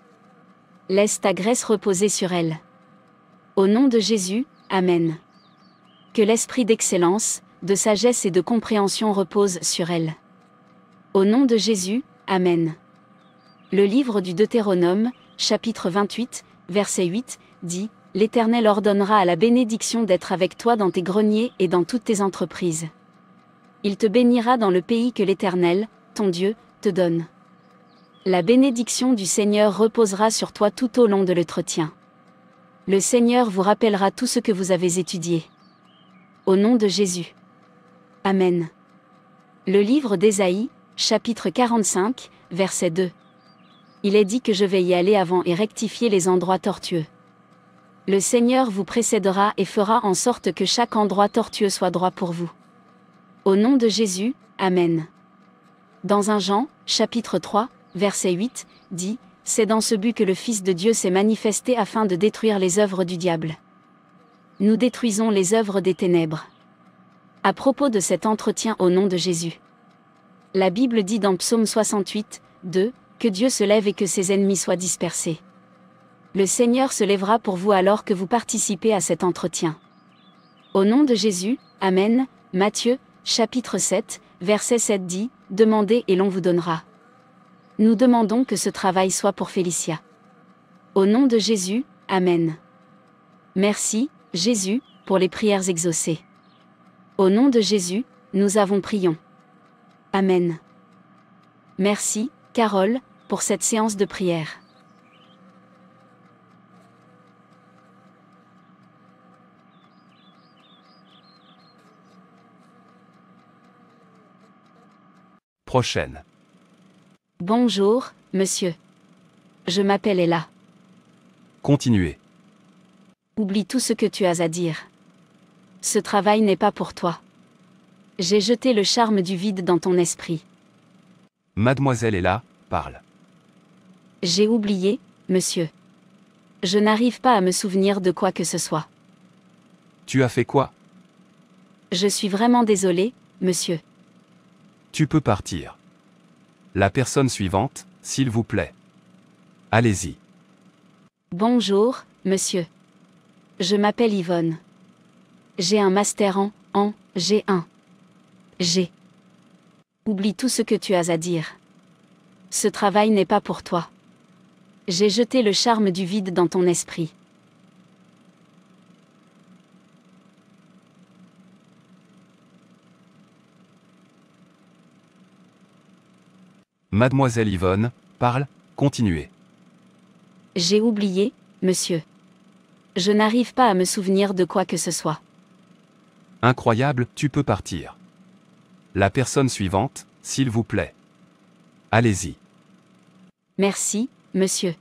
Laisse ta grâce reposer sur elle. Au nom de Jésus, Amen. Que l'esprit d'excellence, de sagesse et de compréhension repose sur elle. Au nom de Jésus, Amen. Le livre du Deutéronome, chapitre 28, verset 8, dit « L'Éternel ordonnera à la bénédiction d'être avec toi dans tes greniers et dans toutes tes entreprises. Il te bénira dans le pays que l'Éternel, ton Dieu, te donne. La bénédiction du Seigneur reposera sur toi tout au long de l'entretien. Le Seigneur vous rappellera tout ce que vous avez étudié. Au nom de Jésus. Amen. » Le livre d'Ésaïe, chapitre 45, verset 2. Il est dit que je vais y aller avant et rectifier les endroits tortueux. Le Seigneur vous précédera et fera en sorte que chaque endroit tortueux soit droit pour vous. Au nom de Jésus, Amen. Dans 1 Jean, chapitre 3, verset 8, dit « C'est dans ce but que le Fils de Dieu s'est manifesté afin de détruire les œuvres du diable. » Nous détruisons les œuvres des ténèbres. À propos de cet entretien au nom de Jésus. La Bible dit dans Psaume 68, 2, que Dieu se lève et que ses ennemis soient dispersés. Le Seigneur se lèvera pour vous alors que vous participez à cet entretien. Au nom de Jésus, Amen. Matthieu, chapitre 7, verset 7 dit, « Demandez et l'on vous donnera. » Nous demandons que ce travail soit pour Félicia. Au nom de Jésus, Amen. Merci, Jésus, pour les prières exaucées. Au nom de Jésus, nous avons prié. Amen. Merci, Carole, pour cette séance de prière. Prochaine. Bonjour, monsieur. Je m'appelle Ella. Continuez. Oublie tout ce que tu as à dire. Ce travail n'est pas pour toi. J'ai jeté le charme du vide dans ton esprit. Mademoiselle Ella, parle. J'ai oublié, monsieur. Je n'arrive pas à me souvenir de quoi que ce soit. Tu as fait quoi? Je suis vraiment désolée, monsieur. Tu peux partir. La personne suivante, s'il vous plaît. Allez-y. Bonjour, monsieur. Je m'appelle Yvonne. J'ai un master en G1. G. Oublie tout ce que tu as à dire. Ce travail n'est pas pour toi. J'ai jeté le charme du vide dans ton esprit. Mademoiselle Yvonne, parle, continuez. J'ai oublié, monsieur. Je n'arrive pas à me souvenir de quoi que ce soit. Incroyable, tu peux partir. La personne suivante, s'il vous plaît. Allez-y. Merci, monsieur.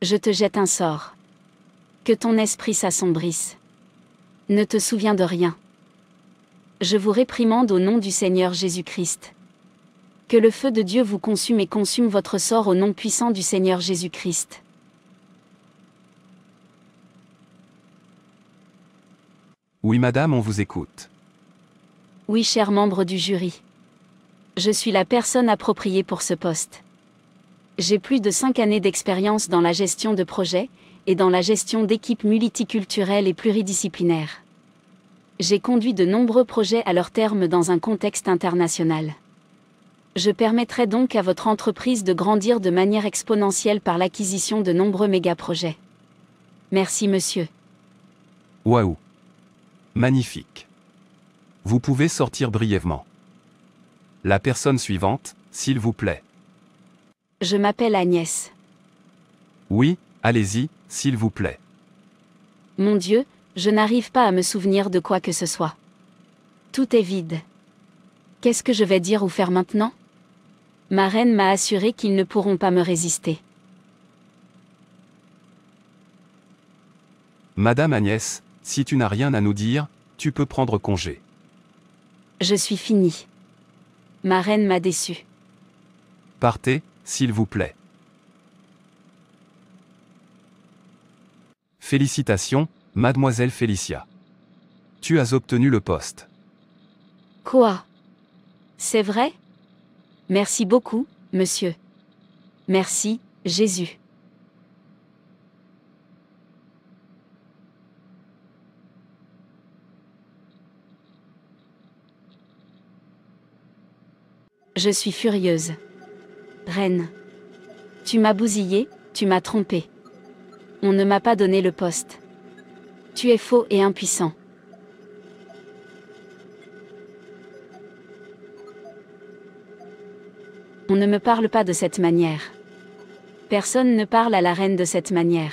Je te jette un sort. Que ton esprit s'assombrisse. Ne te souviens de rien. Je vous réprimande au nom du Seigneur Jésus-Christ. Que le feu de Dieu vous consume et consume votre sort au nom puissant du Seigneur Jésus-Christ. Oui madame, on vous écoute. Oui, cher membre du jury. Je suis la personne appropriée pour ce poste. J'ai plus de 5 années d'expérience dans la gestion de projets, et dans la gestion d'équipes multiculturelles et pluridisciplinaires. J'ai conduit de nombreux projets à leur terme dans un contexte international. Je permettrai donc à votre entreprise de grandir de manière exponentielle par l'acquisition de nombreux méga-projets. Merci monsieur. Waouh. Magnifique. Vous pouvez sortir brièvement. La personne suivante, s'il vous plaît. Je m'appelle Agnès. Oui, allez-y, s'il vous plaît. Mon Dieu, je n'arrive pas à me souvenir de quoi que ce soit. Tout est vide. Qu'est-ce que je vais dire ou faire maintenant ? Ma reine m'a assuré qu'ils ne pourront pas me résister. Madame Agnès, si tu n'as rien à nous dire, tu peux prendre congé. Je suis finie. Ma reine m'a déçue. Partez, s'il vous plaît. Félicitations, mademoiselle Félicia. Tu as obtenu le poste. Quoi ? C'est vrai ? Merci beaucoup, monsieur. Merci, Jésus. Je suis furieuse. Reine. Tu m'as bousillé, tu m'as trompé. On ne m'a pas donné le poste. Tu es faux et impuissant. On ne me parle pas de cette manière. Personne ne parle à la reine de cette manière.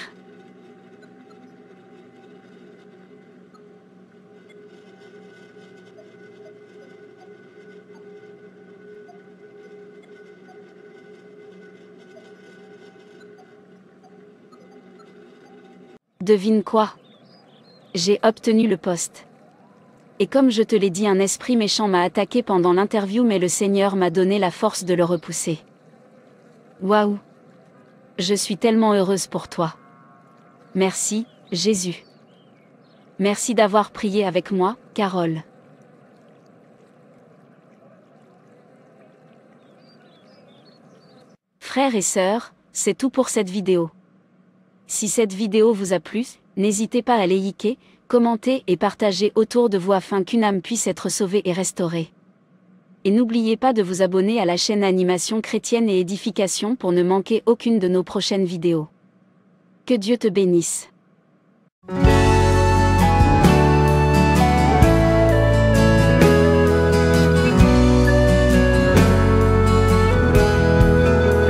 Devine quoi ? J'ai obtenu le poste. Et comme je te l'ai dit, un esprit méchant m'a attaqué pendant l'interview, mais le Seigneur m'a donné la force de le repousser. Waouh ! Je suis tellement heureuse pour toi. Merci, Jésus. Merci d'avoir prié avec moi, Carole. Frères et sœurs, c'est tout pour cette vidéo. Si cette vidéo vous a plu, n'hésitez pas à liker, commenter et partager autour de vous afin qu'une âme puisse être sauvée et restaurée. Et n'oubliez pas de vous abonner à la chaîne Animation Chrétienne et Édification pour ne manquer aucune de nos prochaines vidéos. Que Dieu te bénisse.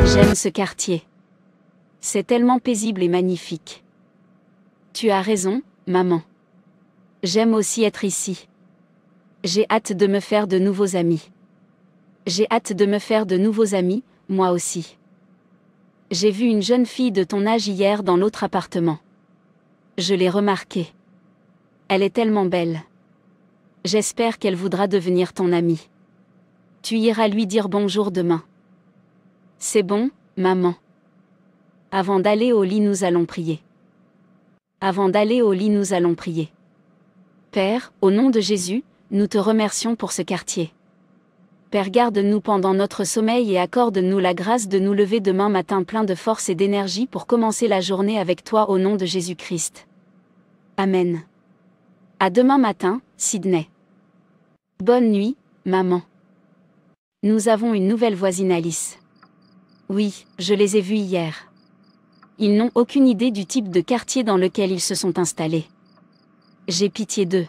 J'aime ce quartier. C'est tellement paisible et magnifique. Tu as raison, maman. J'aime aussi être ici. J'ai hâte de me faire de nouveaux amis. J'ai hâte de me faire de nouveaux amis, moi aussi. J'ai vu une jeune fille de ton âge hier dans l'autre appartement. Je l'ai remarquée. Elle est tellement belle. J'espère qu'elle voudra devenir ton amie. Tu iras lui dire bonjour demain. C'est bon, maman. Avant d'aller au lit, nous allons prier. Avant d'aller au lit, nous allons prier. Père, au nom de Jésus, nous te remercions pour ce quartier. Père, garde-nous pendant notre sommeil et accorde-nous la grâce de nous lever demain matin plein de force et d'énergie pour commencer la journée avec toi au nom de Jésus-Christ. Amen. À demain matin, Sydney. Bonne nuit, maman. Nous avons une nouvelle voisine Alice. Oui, je les ai vus hier. Ils n'ont aucune idée du type de quartier dans lequel ils se sont installés. J'ai pitié d'eux.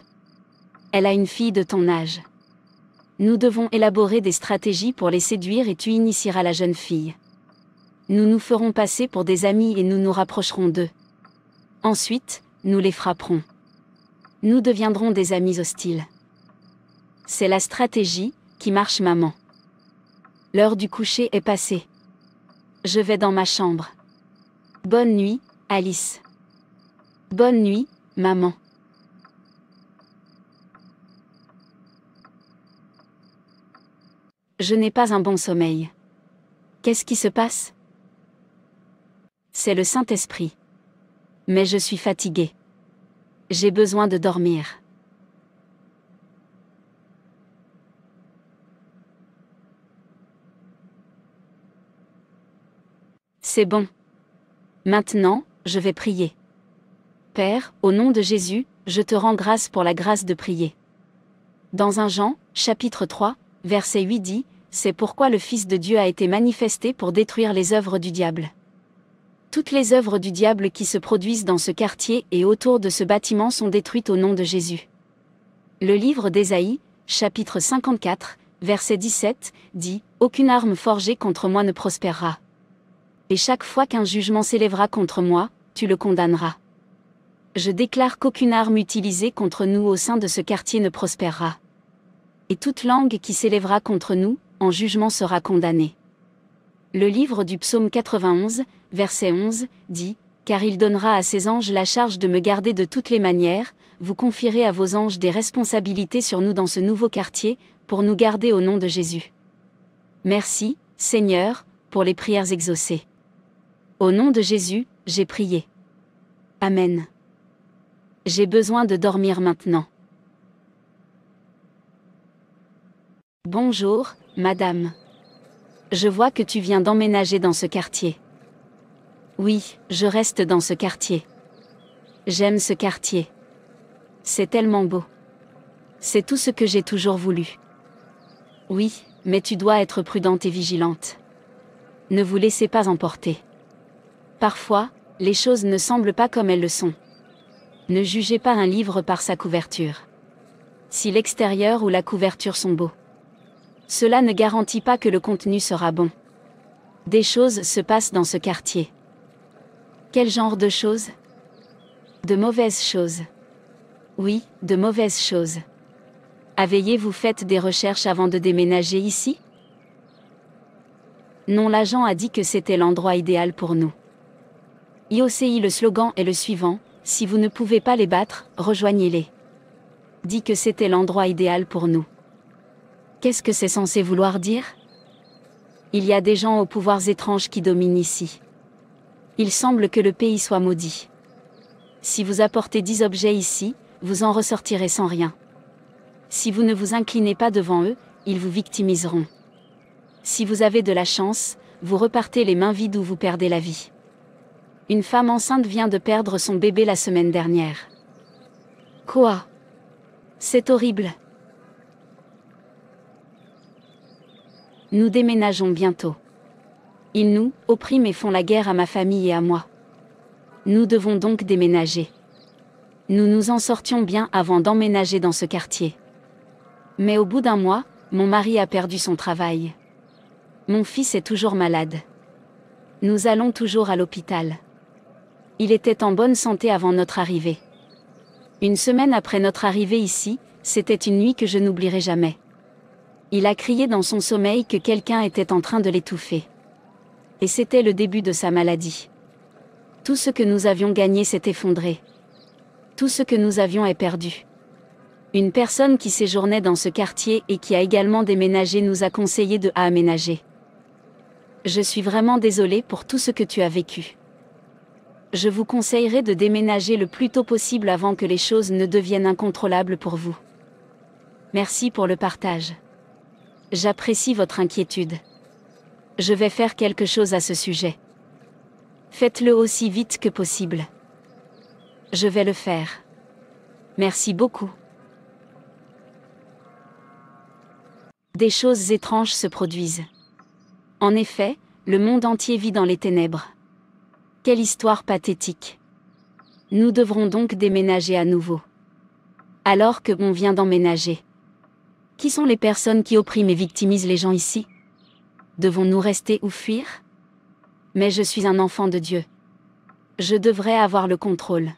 Elle a une fille de ton âge. Nous devons élaborer des stratégies pour les séduire et tu initieras la jeune fille. Nous nous ferons passer pour des amis et nous nous rapprocherons d'eux. Ensuite, nous les frapperons. Nous deviendrons des amis hostiles. C'est la stratégie qui marche, maman. L'heure du coucher est passée. Je vais dans ma chambre. Bonne nuit, Alice. Bonne nuit, maman. Je n'ai pas un bon sommeil. Qu'est-ce qui se passe? C'est le Saint-Esprit. Mais je suis fatiguée. J'ai besoin de dormir. C'est bon. Maintenant, je vais prier. Père, au nom de Jésus, je te rends grâce pour la grâce de prier. Dans 1 Jean, chapitre 3, verset 8 dit, « C'est pourquoi le Fils de Dieu a été manifesté pour détruire les œuvres du diable. » Toutes les œuvres du diable qui se produisent dans ce quartier et autour de ce bâtiment sont détruites au nom de Jésus. Le livre d'Ésaïe, chapitre 54, verset 17, dit « Aucune arme forgée contre moi ne prospérera. Et chaque fois qu'un jugement s'élèvera contre moi, tu le condamneras. » Je déclare qu'aucune arme utilisée contre nous au sein de ce quartier ne prospérera. Et toute langue qui s'élèvera contre nous, en jugement sera condamnée. Le livre du psaume 91, verset 11, dit « Car il donnera à ses anges la charge de me garder de toutes les manières, vous confierez à vos anges des responsabilités sur nous dans ce nouveau quartier, pour nous garder au nom de Jésus. » Merci, Seigneur, pour les prières exaucées. Au nom de Jésus, j'ai prié. Amen. J'ai besoin de dormir maintenant. Bonjour, madame. Je vois que tu viens d'emménager dans ce quartier. Oui, je reste dans ce quartier. J'aime ce quartier. C'est tellement beau. C'est tout ce que j'ai toujours voulu. Oui, mais tu dois être prudente et vigilante. Ne vous laissez pas emporter. Parfois, les choses ne semblent pas comme elles le sont. Ne jugez pas un livre par sa couverture. Si l'extérieur ou la couverture sont beaux, cela ne garantit pas que le contenu sera bon. Des choses se passent dans ce quartier. Quel genre de choses? De mauvaises choses. Oui, de mauvaises choses. Avez-vous fait des recherches avant de déménager ici? Non, l'agent a dit que c'était l'endroit idéal pour nous. IOCI, le slogan est le suivant, si vous ne pouvez pas les battre, rejoignez-les. Dit que c'était l'endroit idéal pour nous. Qu'est-ce que c'est censé vouloir dire? Il y a des gens aux pouvoirs étranges qui dominent ici. Il semble que le pays soit maudit. Si vous apportez 10 objets ici, vous en ressortirez sans rien. Si vous ne vous inclinez pas devant eux, ils vous victimiseront. Si vous avez de la chance, vous repartez les mains vides ou vous perdez la vie. Une femme enceinte vient de perdre son bébé la semaine dernière. Quoi? C'est horrible. Nous déménageons bientôt. Ils nous oppriment et font la guerre à ma famille et à moi. Nous devons donc déménager. Nous nous en sortions bien avant d'emménager dans ce quartier. Mais au bout d'1 mois, mon mari a perdu son travail. Mon fils est toujours malade. Nous allons toujours à l'hôpital. Il était en bonne santé avant notre arrivée. 1 semaine après notre arrivée ici, c'était une nuit que je n'oublierai jamais. Il a crié dans son sommeil que quelqu'un était en train de l'étouffer. Et c'était le début de sa maladie. Tout ce que nous avions gagné s'est effondré. Tout ce que nous avions est perdu. Une personne qui séjournait dans ce quartier et qui a également déménagé nous a conseillé de aménager. Je suis vraiment désolée pour tout ce que tu as vécu. Je vous conseillerais de déménager le plus tôt possible avant que les choses ne deviennent incontrôlables pour vous. Merci pour le partage. J'apprécie votre inquiétude. Je vais faire quelque chose à ce sujet. Faites-le aussi vite que possible. Je vais le faire. Merci beaucoup. Des choses étranges se produisent. En effet, le monde entier vit dans les ténèbres. Quelle histoire pathétique. Nous devrons donc déménager à nouveau. Alors que on vient d'emménager. Qui sont les personnes qui oppriment et victimisent les gens ici? Devons-nous rester ou fuir? Mais je suis un enfant de Dieu. Je devrais avoir le contrôle.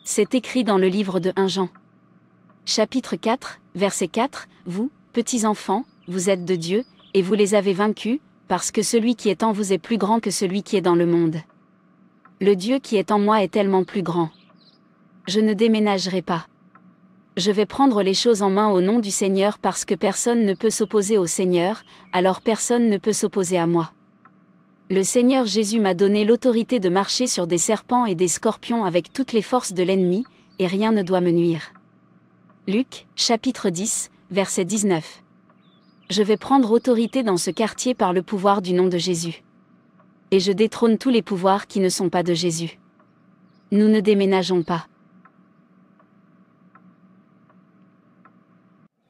C'est écrit dans le livre de 1 Jean. Chapitre 4, verset 4, vous, petits enfants, vous êtes de Dieu, et vous les avez vaincus, parce que celui qui est en vous est plus grand que celui qui est dans le monde. Le Dieu qui est en moi est tellement plus grand. Je ne déménagerai pas. Je vais prendre les choses en main au nom du Seigneur parce que personne ne peut s'opposer au Seigneur, alors personne ne peut s'opposer à moi. Le Seigneur Jésus m'a donné l'autorité de marcher sur des serpents et des scorpions avec toutes les forces de l'ennemi, et rien ne doit me nuire. Luc, chapitre 10, verset 19. Je vais prendre autorité dans ce quartier par le pouvoir du nom de Jésus. Et je détrône tous les pouvoirs qui ne sont pas de Jésus. Nous ne déménageons pas.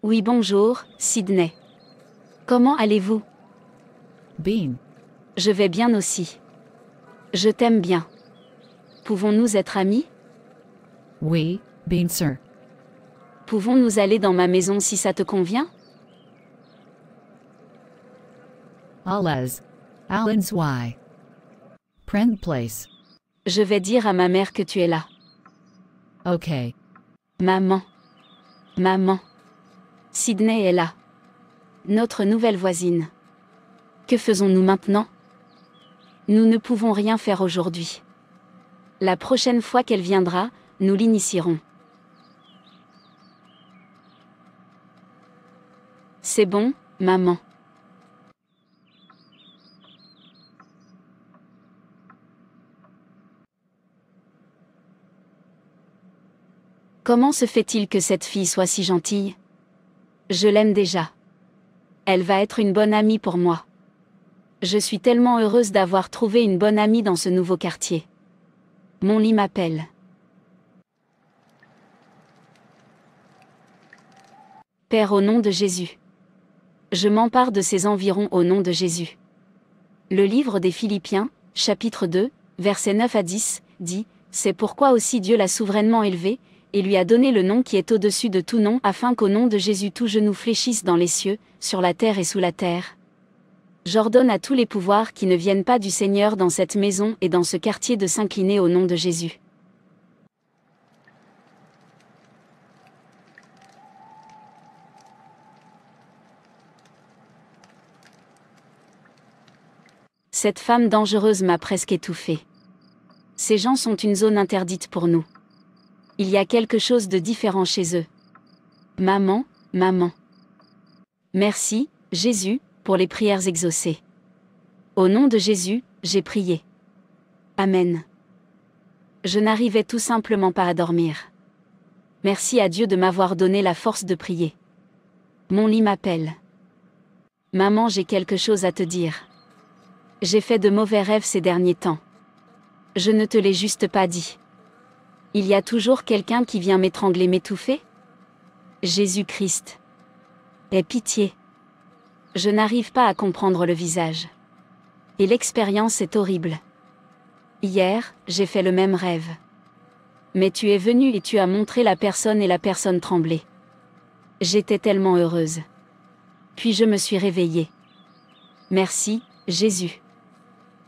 Oui, bonjour, Sydney. Comment allez-vous? Bean. Je vais bien aussi. Je t'aime bien. Pouvons-nous être amis? Oui, Bean sir. Pouvons-nous aller dans ma maison si ça te convient? Alles. Allens y. Prend place. Je vais dire à ma mère que tu es là. Ok. Maman. Maman. Sydney est là. Notre nouvelle voisine. Que faisons-nous maintenant? Nous ne pouvons rien faire aujourd'hui. La prochaine fois qu'elle viendra, nous l'initierons. C'est bon, maman. Comment se fait-il que cette fille soit si gentille? Je l'aime déjà. Elle va être une bonne amie pour moi. Je suis tellement heureuse d'avoir trouvé une bonne amie dans ce nouveau quartier. Mon lit m'appelle. Père, au nom de Jésus. Je m'empare de ces environs au nom de Jésus. Le livre des Philippiens, chapitre 2, versets 9 à 10, dit « C'est pourquoi aussi Dieu l'a souverainement élevé, et lui a donné le nom qui est au-dessus de tout nom, afin qu'au nom de Jésus tout genou fléchisse dans les cieux, sur la terre et sous la terre. J'ordonne à tous les pouvoirs qui ne viennent pas du Seigneur dans cette maison et dans ce quartier de s'incliner au nom de Jésus. » Cette femme dangereuse m'a presque étouffée. Ces gens sont une zone interdite pour nous. Il y a quelque chose de différent chez eux. Maman, maman. Merci, Jésus, pour les prières exaucées. Au nom de Jésus, j'ai prié. Amen. Je n'arrivais tout simplement pas à dormir. Merci à Dieu de m'avoir donné la force de prier. Mon lit m'appelle. Maman, j'ai quelque chose à te dire. J'ai fait de mauvais rêves ces derniers temps. Je ne te l'ai juste pas dit. Il y a toujours quelqu'un qui vient m'étrangler, m'étouffer? Jésus-Christ. Aie pitié. Je n'arrive pas à comprendre le visage. Et l'expérience est horrible. Hier, j'ai fait le même rêve. Mais tu es venu et tu as montré la personne et la personne tremblait. J'étais tellement heureuse. Puis je me suis réveillée. Merci, Jésus.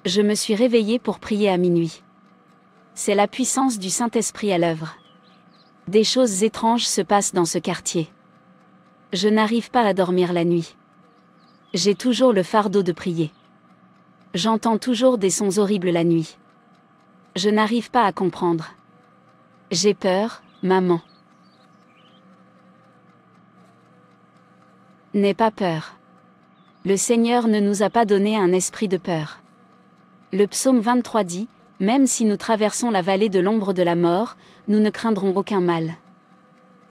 Je me suis réveillée pour prier à minuit. C'est la puissance du Saint-Esprit à l'œuvre. Des choses étranges se passent dans ce quartier. Je n'arrive pas à dormir la nuit. J'ai toujours le fardeau de prier. J'entends toujours des sons horribles la nuit. Je n'arrive pas à comprendre. J'ai peur, maman. N'aie pas peur. Le Seigneur ne nous a pas donné un esprit de peur. Le psaume 23 dit, « Même si nous traversons la vallée de l'ombre de la mort, nous ne craindrons aucun mal.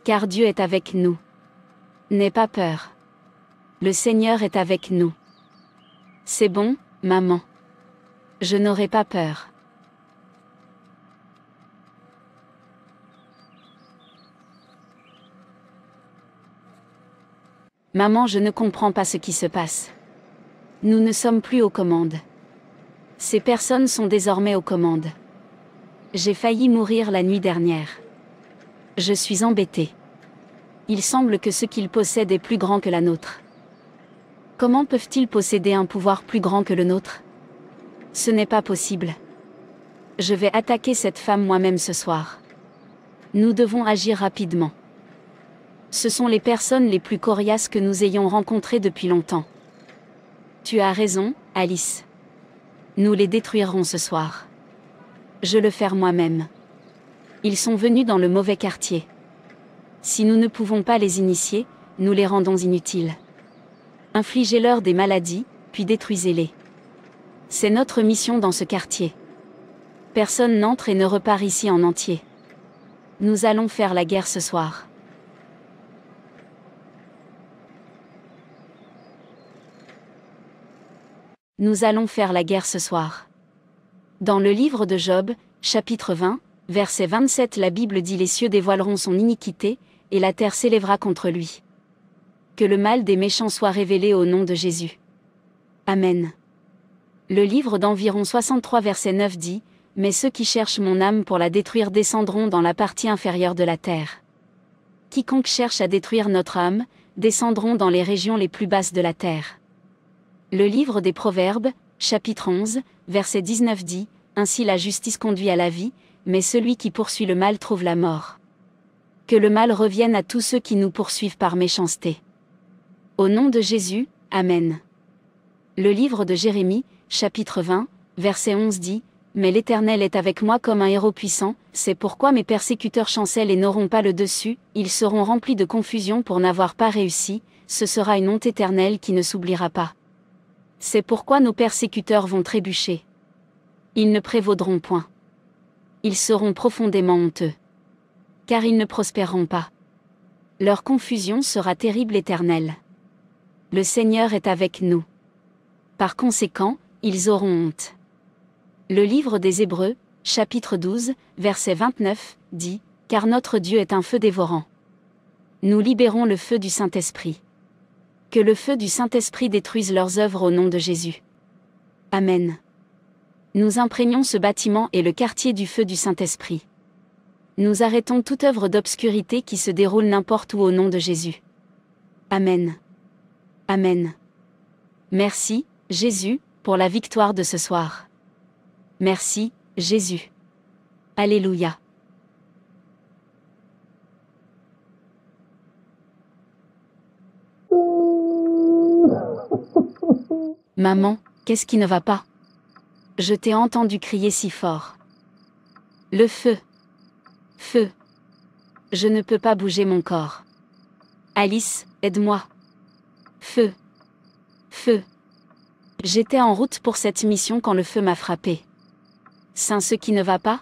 Car Dieu est avec nous. N'aie pas peur. Le Seigneur est avec nous. C'est bon, maman. Je n'aurai pas peur. Maman, je ne comprends pas ce qui se passe. Nous ne sommes plus aux commandes. Ces personnes sont désormais aux commandes. J'ai failli mourir la nuit dernière. Je suis embêtée. Il semble que ce qu'ils possèdent est plus grand que la nôtre. Comment peuvent-ils posséder un pouvoir plus grand que le nôtre? Ce n'est pas possible. Je vais attaquer cette femme moi-même ce soir. Nous devons agir rapidement. Ce sont les personnes les plus coriaces que nous ayons rencontrées depuis longtemps. Tu as raison, Alice. Nous les détruirons ce soir. Je le ferai moi-même. Ils sont venus dans le mauvais quartier. Si nous ne pouvons pas les initier, nous les rendons inutiles. Infligez-leur des maladies, puis détruisez-les. C'est notre mission dans ce quartier. Personne n'entre et ne repart ici en entier. Nous allons faire la guerre ce soir. Nous allons faire la guerre ce soir. Dans le livre de Job, chapitre 20, verset 27, la Bible dit: les cieux dévoileront son iniquité, et la terre s'élèvera contre lui. Que le mal des méchants soit révélé au nom de Jésus. Amen. Le livre d'Environ 63 verset 9 dit: mais ceux qui cherchent mon âme pour la détruire descendront dans la partie inférieure de la terre. Quiconque cherche à détruire notre âme, descendront dans les régions les plus basses de la terre. Le livre des Proverbes, chapitre 11, verset 19 dit: ainsi la justice conduit à la vie, mais celui qui poursuit le mal trouve la mort. Que le mal revienne à tous ceux qui nous poursuivent par méchanceté. Au nom de Jésus, Amen. Le livre de Jérémie, chapitre 20, verset 11 dit: mais l'Éternel est avec moi comme un héros puissant, c'est pourquoi mes persécuteurs chancellent et n'auront pas le dessus, ils seront remplis de confusion pour n'avoir pas réussi, ce sera une honte éternelle qui ne s'oubliera pas. C'est pourquoi nos persécuteurs vont trébucher. Ils ne prévaudront point. Ils seront profondément honteux. Car ils ne prospéreront pas. Leur confusion sera terrible éternelle. Le Seigneur est avec nous. Par conséquent, ils auront honte. Le livre des Hébreux, chapitre 12, verset 29, dit: car notre Dieu est un feu dévorant. Nous libérons le feu du Saint-Esprit. Que le feu du Saint-Esprit détruise leurs œuvres au nom de Jésus. Amen. Nous imprégnons ce bâtiment et le quartier du feu du Saint-Esprit. Nous arrêtons toute œuvre d'obscurité qui se déroule n'importe où au nom de Jésus. Amen. Amen. Merci, Jésus, pour la victoire de ce soir. Merci, Jésus. Alléluia. Maman, qu'est-ce qui ne va pas? Je t'ai entendu crier si fort. Le feu. Feu. Je ne peux pas bouger mon corps. Alice, aide-moi. Feu. Feu. J'étais en route pour cette mission quand le feu m'a frappé. C'est ce qui ne va pas?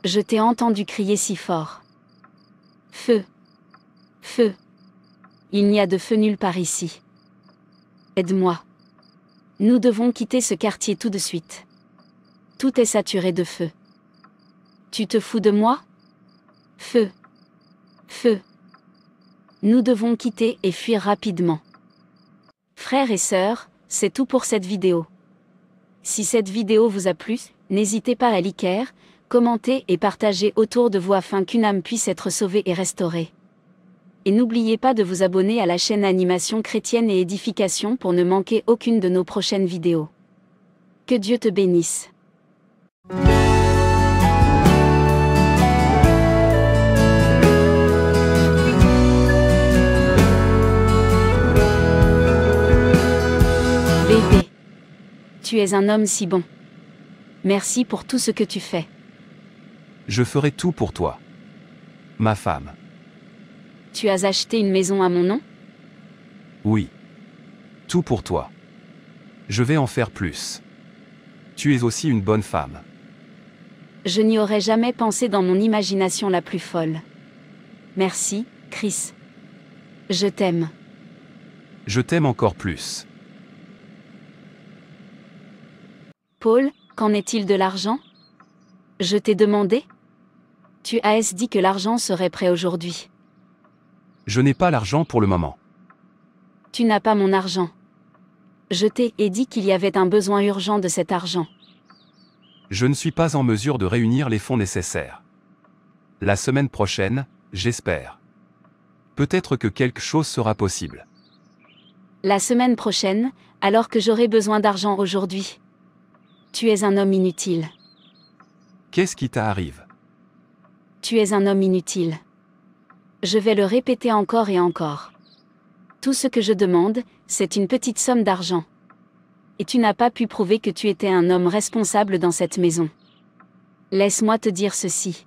Je t'ai entendu crier si fort. Feu. Feu. Il n'y a de feu nulle part ici. Aide-moi. Nous devons quitter ce quartier tout de suite. Tout est saturé de feu. Tu te fous de moi? Feu. Feu. Nous devons quitter et fuir rapidement. Frères et sœurs, c'est tout pour cette vidéo. Si cette vidéo vous a plu, n'hésitez pas à liker, commenter et partager autour de vous afin qu'une âme puisse être sauvée et restaurée. Et n'oubliez pas de vous abonner à la chaîne Animation Chrétienne et Édification pour ne manquer aucune de nos prochaines vidéos. Que Dieu te bénisse. Bébé. Tu es un homme si bon. Merci pour tout ce que tu fais. Je ferai tout pour toi. Ma femme. Tu as acheté une maison à mon nom? Oui. Tout pour toi. Je vais en faire plus. Tu es aussi une bonne femme. Je n'y aurais jamais pensé dans mon imagination la plus folle. Merci, Chris. Je t'aime. Je t'aime encore plus. Paul, qu'en est-il de l'argent? Je t'ai demandé? Tu as dit que l'argent serait prêt aujourd'hui. Je n'ai pas l'argent pour le moment. Tu n'as pas mon argent. Je t'ai dit qu'il y avait un besoin urgent de cet argent. Je ne suis pas en mesure de réunir les fonds nécessaires. La semaine prochaine, j'espère. Peut-être que quelque chose sera possible. La semaine prochaine, alors que j'aurai besoin d'argent aujourd'hui. Tu es un homme inutile. Qu'est-ce qui t'arrive? Tu es un homme inutile. Je vais le répéter encore et encore. Tout ce que je demande, c'est une petite somme d'argent. Et tu n'as pas pu prouver que tu étais un homme responsable dans cette maison. Laisse-moi te dire ceci.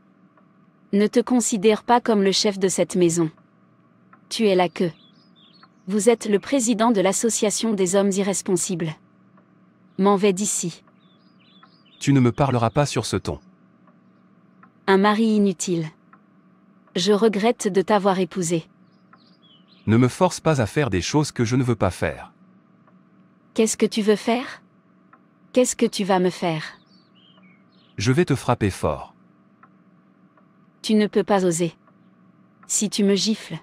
Ne te considère pas comme le chef de cette maison. Tu es la queue. Vous êtes le président de l'association des hommes irresponsibles. M'en vais d'ici. Tu ne me parleras pas sur ce ton. Un mari inutile. Je regrette de t'avoir épousé. Ne me force pas à faire des choses que je ne veux pas faire. Qu'est-ce que tu veux faire? Qu'est-ce que tu vas me faire? Je vais te frapper fort. Tu ne peux pas oser. Si tu me gifles.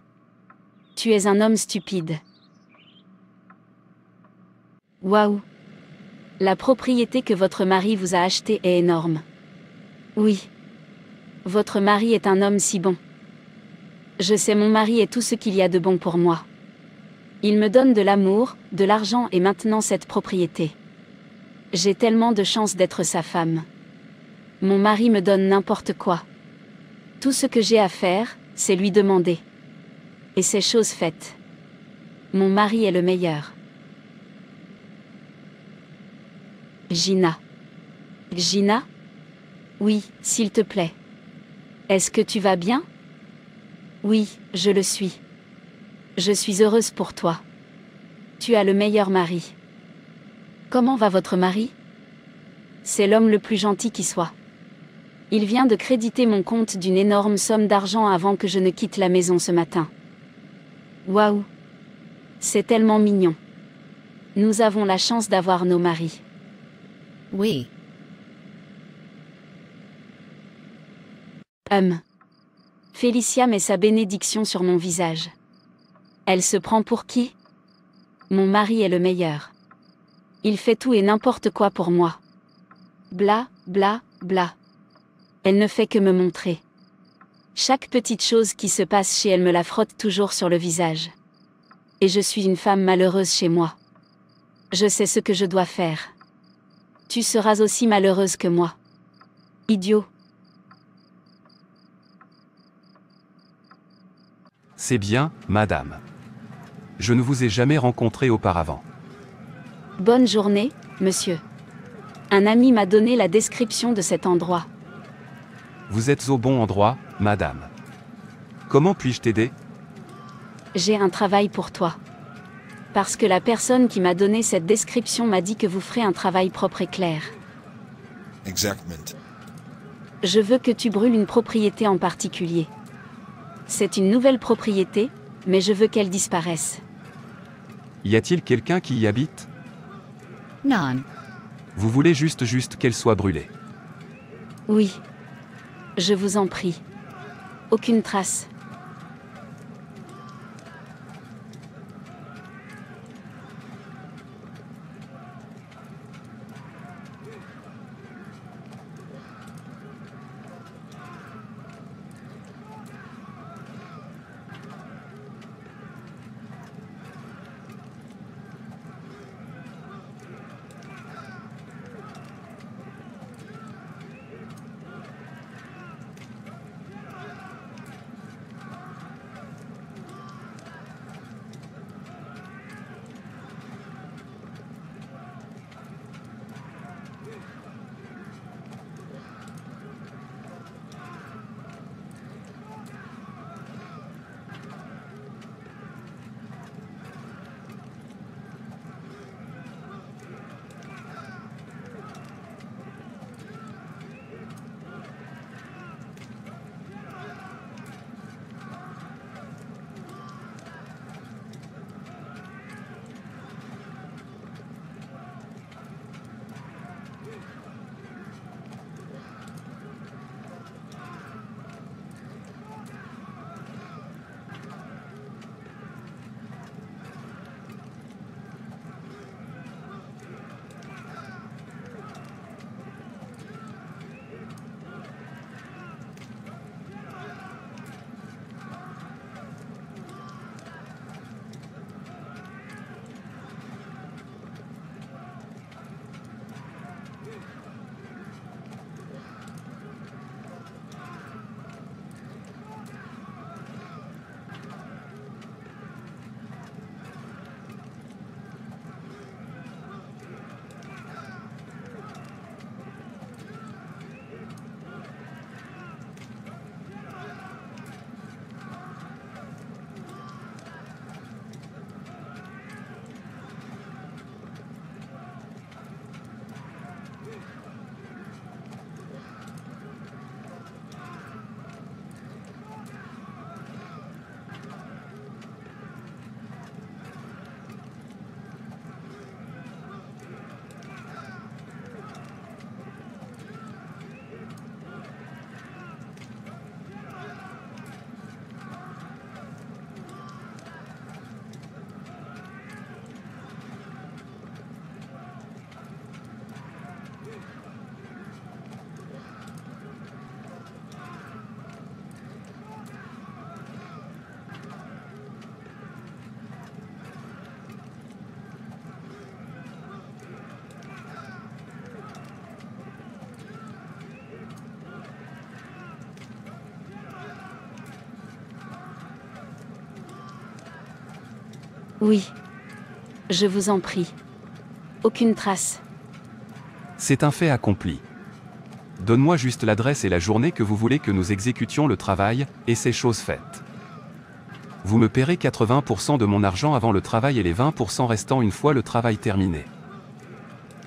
Tu es un homme stupide. Waouh! La propriété que votre mari vous a achetée est énorme. Oui. Votre mari est un homme si bon. Je sais, mon mari est tout ce qu'il y a de bon pour moi. Il me donne de l'amour, de l'argent et maintenant cette propriété. J'ai tellement de chance d'être sa femme. Mon mari me donne n'importe quoi. Tout ce que j'ai à faire, c'est lui demander. Et c'est chose faite. Mon mari est le meilleur. Gina. Gina? Oui, s'il te plaît. Est-ce que tu vas bien? Oui, je le suis. Je suis heureuse pour toi. Tu as le meilleur mari. Comment va votre mari? C'est l'homme le plus gentil qui soit. Il vient de créditer mon compte d'une énorme somme d'argent avant que je ne quitte la maison ce matin. Waouh! C'est tellement mignon. Nous avons la chance d'avoir nos maris. Oui. Félicia met sa bénédiction sur mon visage. Elle se prend pour qui? Mon mari est le meilleur. Il fait tout et n'importe quoi pour moi. Bla, bla, bla. Elle ne fait que me montrer. Chaque petite chose qui se passe chez elle me la frotte toujours sur le visage. Et je suis une femme malheureuse chez moi. Je sais ce que je dois faire. Tu seras aussi malheureuse que moi. Idiot. C'est bien, madame. Je ne vous ai jamais rencontré auparavant. Bonne journée, monsieur. Un ami m'a donné la description de cet endroit. Vous êtes au bon endroit, madame. Comment puis-je t'aider? J'ai un travail pour toi. Parce que la personne qui m'a donné cette description m'a dit que vous ferez un travail propre et clair. Exactement. Je veux que tu brûles une propriété en particulier. C'est une nouvelle propriété, mais je veux qu'elle disparaisse. Y a-t-il quelqu'un qui y habite? Non. Vous voulez juste qu'elle soit brûlée? Oui. Je vous en prie. Aucune trace. Oui. Je vous en prie. Aucune trace. C'est un fait accompli. Donne-moi juste l'adresse et la journée que vous voulez que nous exécutions le travail, et c'est chose faite. Vous me paierez 80% de mon argent avant le travail et les 20% restants une fois le travail terminé.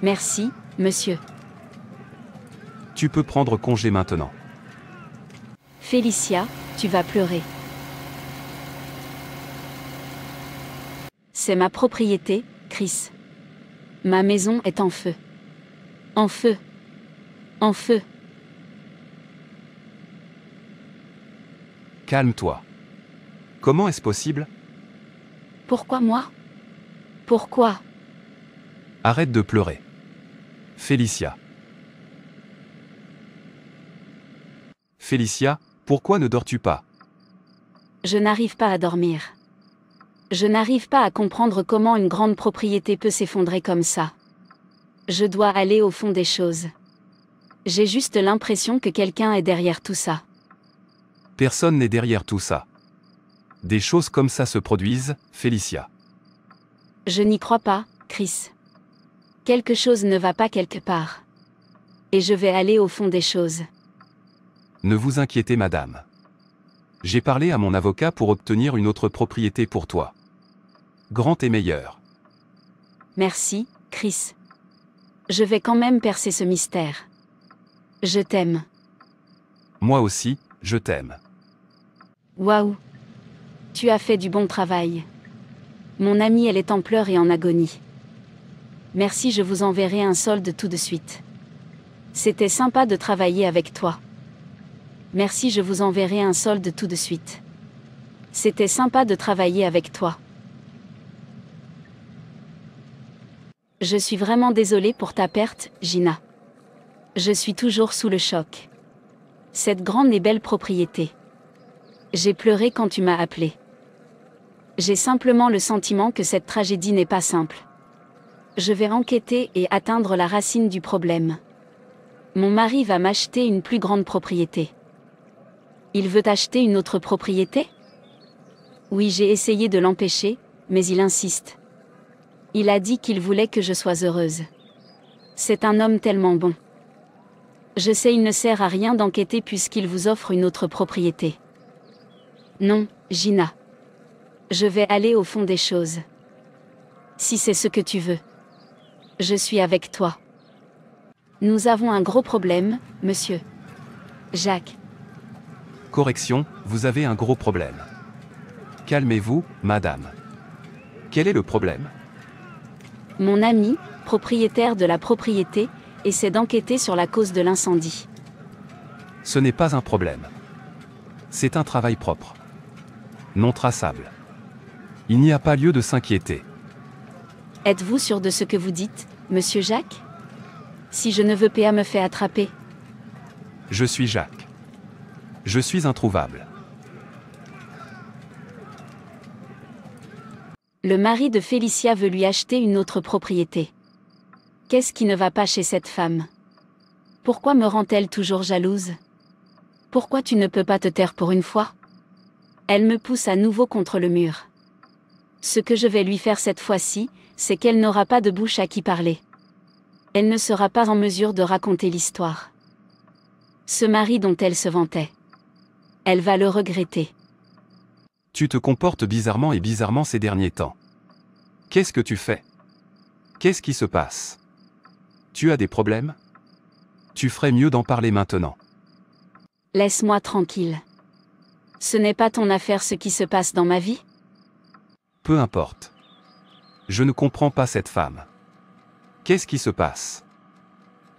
Merci, monsieur. Tu peux prendre congé maintenant. Félicia, tu vas pleurer. C'est ma propriété, Chris. Ma maison est en feu. En feu. En feu. Calme-toi. Comment est-ce possible? Pourquoi moi? Pourquoi? Arrête de pleurer. Félicia. Félicia, pourquoi ne dors-tu pas? Je n'arrive pas à dormir. Je n'arrive pas à comprendre comment une grande propriété peut s'effondrer comme ça. Je dois aller au fond des choses. J'ai juste l'impression que quelqu'un est derrière tout ça. Personne n'est derrière tout ça. Des choses comme ça se produisent, Félicia. Je n'y crois pas, Chris. Quelque chose ne va pas quelque part. Et je vais aller au fond des choses. Ne vous inquiétez, madame. J'ai parlé à mon avocat pour obtenir une autre propriété pour toi. Grande et meilleure. Merci, Chris. Je vais quand même percer ce mystère. Je t'aime. Moi aussi, je t'aime. Waouh. Tu as fait du bon travail. Mon amie, elle est en pleurs et en agonie. Merci, je vous enverrai un solde tout de suite. C'était sympa de travailler avec toi. Merci, je vous enverrai un solde tout de suite. C'était sympa de travailler avec toi. Je suis vraiment désolée pour ta perte, Gina. Je suis toujours sous le choc. Cette grande et belle propriété. J'ai pleuré quand tu m'as appelé. J'ai simplement le sentiment que cette tragédie n'est pas simple. Je vais enquêter et atteindre la racine du problème. Mon mari va m'acheter une plus grande propriété. Il veut acheter une autre propriété? Oui, j'ai essayé de l'empêcher, mais il insiste. Il a dit qu'il voulait que je sois heureuse. C'est un homme tellement bon. Je sais, il ne sert à rien d'enquêter puisqu'il vous offre une autre propriété. Non, Gina. Je vais aller au fond des choses. Si c'est ce que tu veux. Je suis avec toi. Nous avons un gros problème, monsieur. Jacques. Correction, vous avez un gros problème. Calmez-vous, madame. Quel est le problème? Mon ami, propriétaire de la propriété, essaie d'enquêter sur la cause de l'incendie. Ce n'est pas un problème. C'est un travail propre. Non traçable. Il n'y a pas lieu de s'inquiéter. Êtes-vous sûr de ce que vous dites, monsieur Jacques? Si je ne veux pas me faire attraper. Je suis Jacques. Je suis introuvable. Le mari de Félicia veut lui acheter une autre propriété. Qu'est-ce qui ne va pas chez cette femme? Pourquoi me rend-elle toujours jalouse? Pourquoi tu ne peux pas te taire pour une fois? Elle me pousse à nouveau contre le mur. Ce que je vais lui faire cette fois-ci, c'est qu'elle n'aura pas de bouche à qui parler. Elle ne sera pas en mesure de raconter l'histoire. Ce mari dont elle se vantait. Elle va le regretter. Tu te comportes bizarrement et bizarrement ces derniers temps. Qu'est-ce que tu fais? Qu'est-ce qui se passe? Tu as des problèmes? Tu ferais mieux d'en parler maintenant. Laisse-moi tranquille. Ce n'est pas ton affaire ce qui se passe dans ma vie? Peu importe. Je ne comprends pas cette femme. Qu'est-ce qui se passe?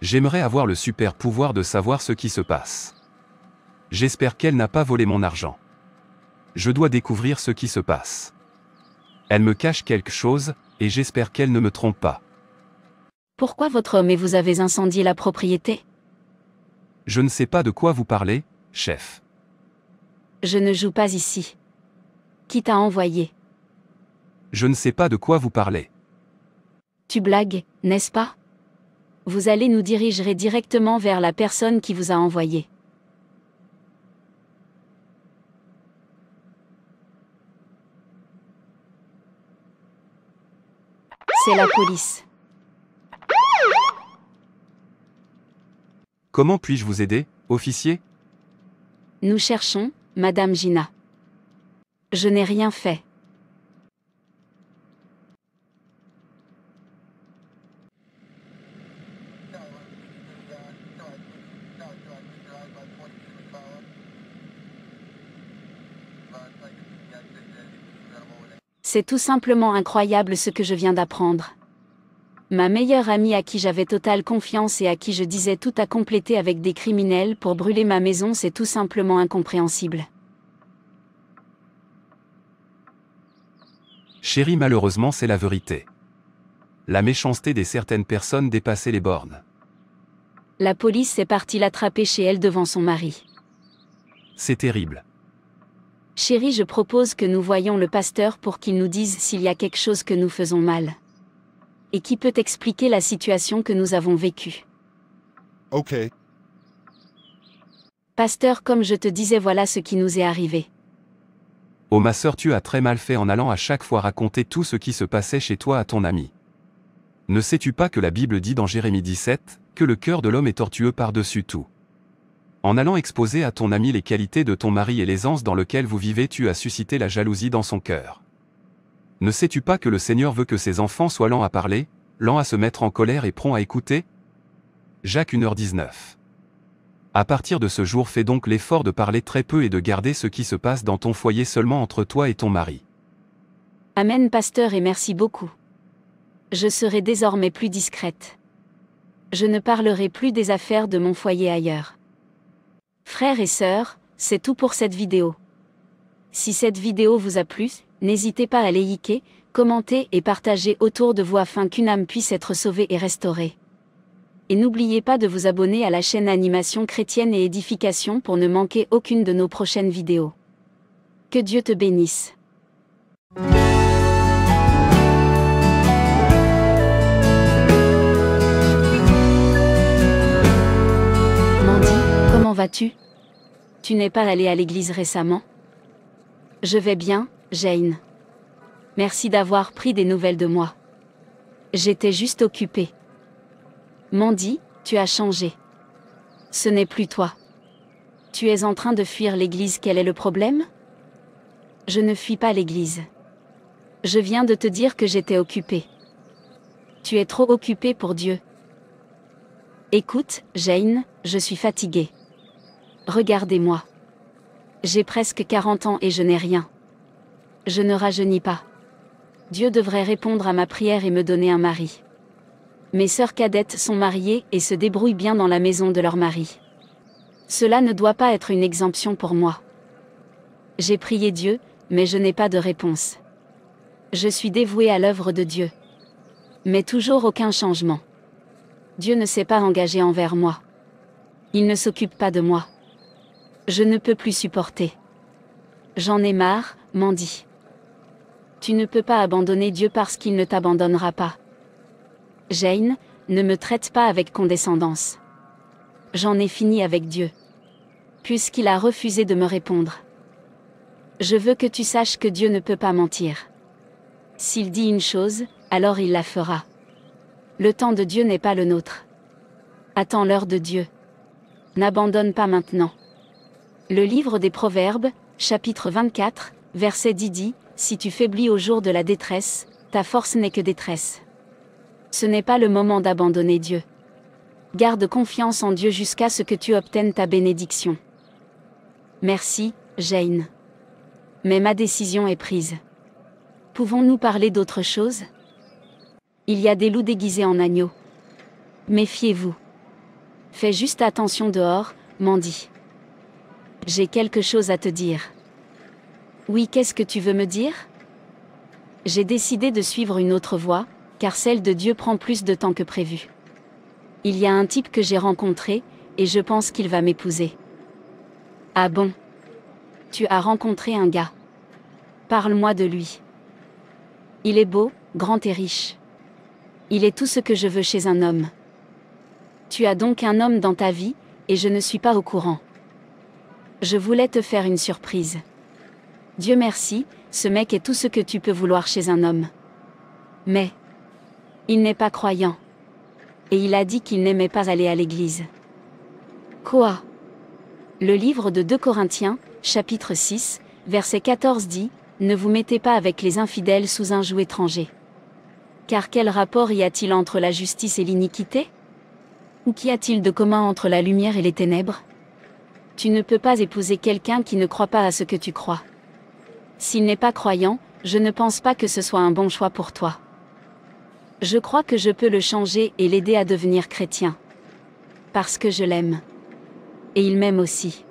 J'aimerais avoir le super pouvoir de savoir ce qui se passe. J'espère qu'elle n'a pas volé mon argent. Je dois découvrir ce qui se passe. Elle me cache quelque chose, et j'espère qu'elle ne me trompe pas. Pourquoi votre homme et vous avez incendié la propriété? Je ne sais pas de quoi vous parlez, chef. Je ne joue pas ici. Qui t'a envoyé? Je ne sais pas de quoi vous parlez. Tu blagues, n'est-ce pas? Vous allez nous diriger directement vers la personne qui vous a envoyé. C'est la police. Comment puis-je vous aider, officier? Nous cherchons, Madame Gina. Je n'ai rien fait. C'est tout simplement incroyable ce que je viens d'apprendre. Ma meilleure amie à qui j'avais totale confiance et à qui je disais tout à compléter avec des criminels pour brûler ma maison, c'est tout simplement incompréhensible. Chérie, malheureusement c'est la vérité. La méchanceté de certaines personnes dépassait les bornes. La police est partie l'attraper chez elle devant son mari. C'est terrible. Chérie, je propose que nous voyions le pasteur pour qu'il nous dise s'il y a quelque chose que nous faisons mal. Et qui peut expliquer la situation que nous avons vécue. Ok. Pasteur, comme je te disais, voilà ce qui nous est arrivé. Oh ma sœur, tu as très mal fait en allant à chaque fois raconter tout ce qui se passait chez toi à ton ami. Ne sais-tu pas que la Bible dit dans Jérémie 17, que le cœur de l'homme est tortueux par-dessus tout? En allant exposer à ton ami les qualités de ton mari et l'aisance dans lequel vous vivez, tu as suscité la jalousie dans son cœur. Ne sais-tu pas que le Seigneur veut que ses enfants soient lents à parler, lents à se mettre en colère et prompts à écouter? Jacques 1h19. À partir de ce jour, fais donc l'effort de parler très peu et de garder ce qui se passe dans ton foyer seulement entre toi et ton mari. Amen, pasteur, et merci beaucoup. Je serai désormais plus discrète. Je ne parlerai plus des affaires de mon foyer ailleurs. Frères et sœurs, c'est tout pour cette vidéo. Si cette vidéo vous a plu, n'hésitez pas à liker, commenter et partager autour de vous afin qu'une âme puisse être sauvée et restaurée. Et n'oubliez pas de vous abonner à la chaîne Animation Chrétienne et Édification pour ne manquer aucune de nos prochaines vidéos. Que Dieu te bénisse. Mandy, comment vas-tu? Tu n'es pas allée à l'église récemment? Je vais bien, Jane. Merci d'avoir pris des nouvelles de moi. J'étais juste occupée. Mandy, tu as changé. Ce n'est plus toi. Tu es en train de fuir l'église, quel est le problème? Je ne fuis pas l'église. Je viens de te dire que j'étais occupée. Tu es trop occupée pour Dieu. Écoute, Jane, je suis fatiguée. Regardez-moi. J'ai presque 40 ans et je n'ai rien. Je ne rajeunis pas. Dieu devrait répondre à ma prière et me donner un mari. Mes sœurs cadettes sont mariées et se débrouillent bien dans la maison de leur mari. Cela ne doit pas être une exemption pour moi. J'ai prié Dieu, mais je n'ai pas de réponse. Je suis dévouée à l'œuvre de Dieu. Mais toujours aucun changement. Dieu ne s'est pas engagé envers moi. Il ne s'occupe pas de moi. Je ne peux plus supporter. J'en ai marre, Mandy. Tu ne peux pas abandonner Dieu parce qu'il ne t'abandonnera pas. Jane, ne me traite pas avec condescendance. J'en ai fini avec Dieu. Puisqu'il a refusé de me répondre. Je veux que tu saches que Dieu ne peut pas mentir. S'il dit une chose, alors il la fera. Le temps de Dieu n'est pas le nôtre. Attends l'heure de Dieu. N'abandonne pas maintenant. Le livre des Proverbes, chapitre 24, verset 10 dit, « Si tu faiblis au jour de la détresse, ta force n'est que détresse. » Ce n'est pas le moment d'abandonner Dieu. Garde confiance en Dieu jusqu'à ce que tu obtiennes ta bénédiction. Merci, Jane. Mais ma décision est prise. Pouvons-nous parler d'autre chose? Il y a des loups déguisés en agneaux. Méfiez-vous. Fais juste attention dehors, Mandy. J'ai quelque chose à te dire. Oui, qu'est-ce que tu veux me dire? J'ai décidé de suivre une autre voie, car celle de Dieu prend plus de temps que prévu. Il y a un type que j'ai rencontré, et je pense qu'il va m'épouser. Ah bon? Tu as rencontré un gars. Parle-moi de lui. Il est beau, grand et riche. Il est tout ce que je veux chez un homme. Tu as donc un homme dans ta vie, et je ne suis pas au courant. Je voulais te faire une surprise. Dieu merci, ce mec est tout ce que tu peux vouloir chez un homme. Mais Il n'est pas croyant. Et il a dit qu'il n'aimait pas aller à l'église. Quoi? Le livre de 2 Corinthiens, chapitre 6, verset 14 dit, « Ne vous mettez pas avec les infidèles sous un joug étranger. » Car quel rapport y a-t-il entre la justice et l'iniquité? Ou qu'y a-t-il de commun entre la lumière et les ténèbres? Tu ne peux pas épouser quelqu'un qui ne croit pas à ce que tu crois. S'il n'est pas croyant, je ne pense pas que ce soit un bon choix pour toi. Je crois que je peux le changer et l'aider à devenir chrétien. Parce que je l'aime. Et il m'aime aussi.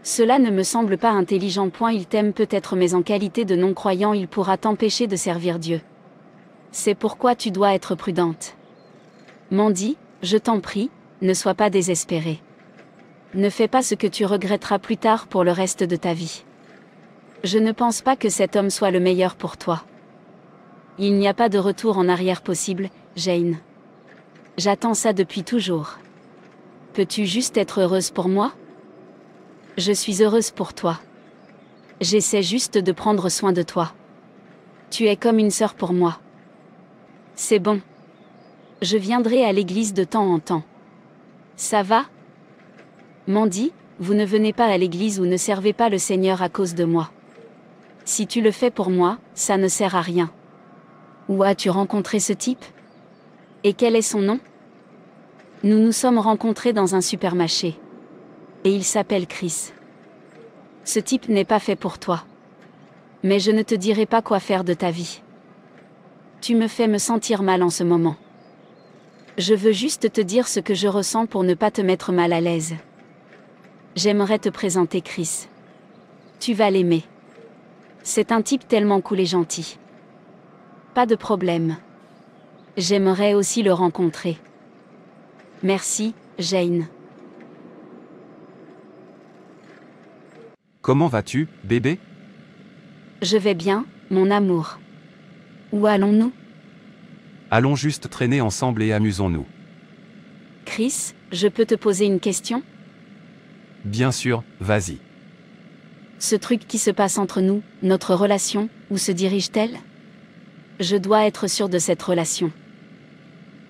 Cela ne me semble pas intelligent. Il t'aime peut-être, mais en qualité de non-croyant il pourra t'empêcher de servir Dieu. C'est pourquoi tu dois être prudente. Mandy, je t'en prie, ne sois pas désespérée. Ne fais pas ce que tu regretteras plus tard pour le reste de ta vie. Je ne pense pas que cet homme soit le meilleur pour toi. Il n'y a pas de retour en arrière possible, Jane. J'attends ça depuis toujours. Peux-tu juste être heureuse pour moi? Je suis heureuse pour toi. J'essaie juste de prendre soin de toi. Tu es comme une sœur pour moi. C'est bon. Je viendrai à l'église de temps en temps. Ça va? Mandy, vous ne venez pas à l'église ou ne servez pas le Seigneur à cause de moi. Si tu le fais pour moi, ça ne sert à rien. Où as-tu rencontré ce type? Et quel est son nom? Nous nous sommes rencontrés dans un supermarché. Et il s'appelle Chris. Ce type n'est pas fait pour toi. Mais je ne te dirai pas quoi faire de ta vie. Tu me fais me sentir mal en ce moment. Je veux juste te dire ce que je ressens pour ne pas te mettre mal à l'aise. J'aimerais te présenter Chris. Tu vas l'aimer. C'est un type tellement cool et gentil. Pas de problème. J'aimerais aussi le rencontrer. Merci, Jane. Comment vas-tu, bébé? Je vais bien, mon amour. Où allons-nous? Allons juste traîner ensemble et amusons-nous. Chris, je peux te poser une question? Bien sûr, vas-y. Ce truc qui se passe entre nous, notre relation, où se dirige-t-elle? Je dois être sûre de cette relation.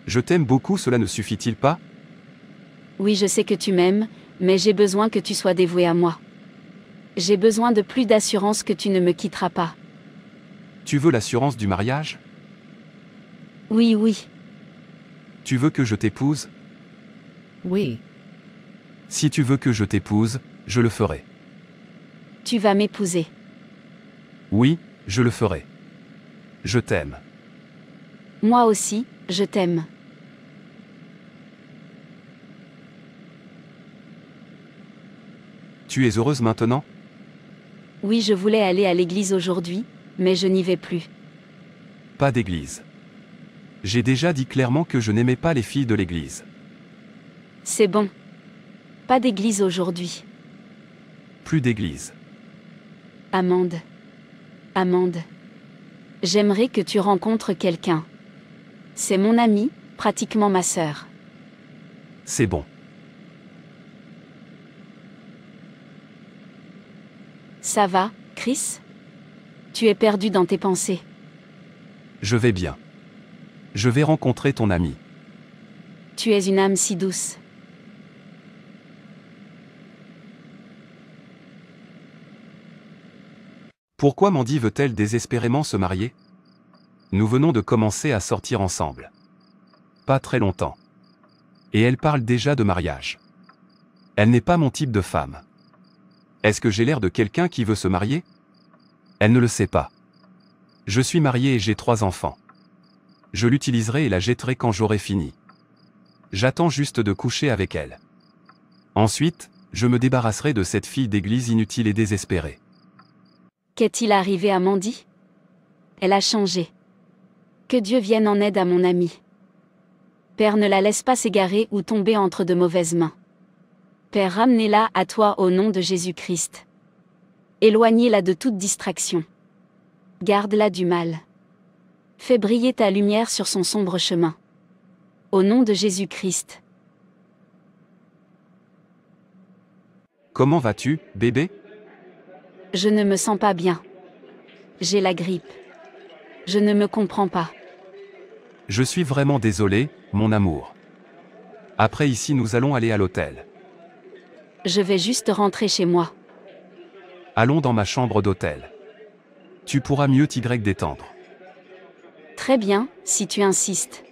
Je t'aime beaucoup, cela ne suffit-il pas? Oui, je sais que tu m'aimes, mais j'ai besoin que tu sois dévoué à moi. J'ai besoin de plus d'assurance que tu ne me quitteras pas. Tu veux l'assurance du mariage? Oui, oui. Tu veux que je t'épouse? Oui. Si tu veux que je t'épouse, je le ferai. Tu vas m'épouser. Oui, je le ferai. Je t'aime. Moi aussi, je t'aime. Tu es heureuse maintenant? Oui, je voulais aller à l'église aujourd'hui, mais je n'y vais plus. Pas d'église. J'ai déjà dit clairement que je n'aimais pas les filles de l'église. C'est bon. Pas d'église aujourd'hui. Plus d'église. Amande. Amande. J'aimerais que tu rencontres quelqu'un. C'est mon amie, pratiquement ma sœur. C'est bon. Ça va, Chris? Tu es perdu dans tes pensées. Je vais bien. Je vais rencontrer ton ami. Tu es une âme si douce. Pourquoi Mandy veut-elle désespérément se marier? Nous venons de commencer à sortir ensemble. Pas très longtemps. Et elle parle déjà de mariage. Elle n'est pas mon type de femme. Est-ce que j'ai l'air de quelqu'un qui veut se marier? Elle ne le sait pas. Je suis marié et j'ai 3 enfants. Je l'utiliserai et la jetterai quand j'aurai fini. J'attends juste de coucher avec elle. Ensuite, je me débarrasserai de cette fille d'église inutile et désespérée. Qu'est-il arrivé à Mandy? Elle a changé. Que Dieu vienne en aide à mon amie. Père, ne la laisse pas s'égarer ou tomber entre de mauvaises mains. Père, ramenez-la à toi au nom de Jésus-Christ. Éloignez-la de toute distraction. Garde-la du mal. Fais briller ta lumière sur son sombre chemin. Au nom de Jésus-Christ. Comment vas-tu, bébé? Je ne me sens pas bien. J'ai la grippe. Je ne me comprends pas. Je suis vraiment désolé, mon amour. Après ici nous allons aller à l'hôtel. Je vais juste rentrer chez moi. Allons dans ma chambre d'hôtel. Tu pourras mieux t'y détendre. Très bien, si tu insistes.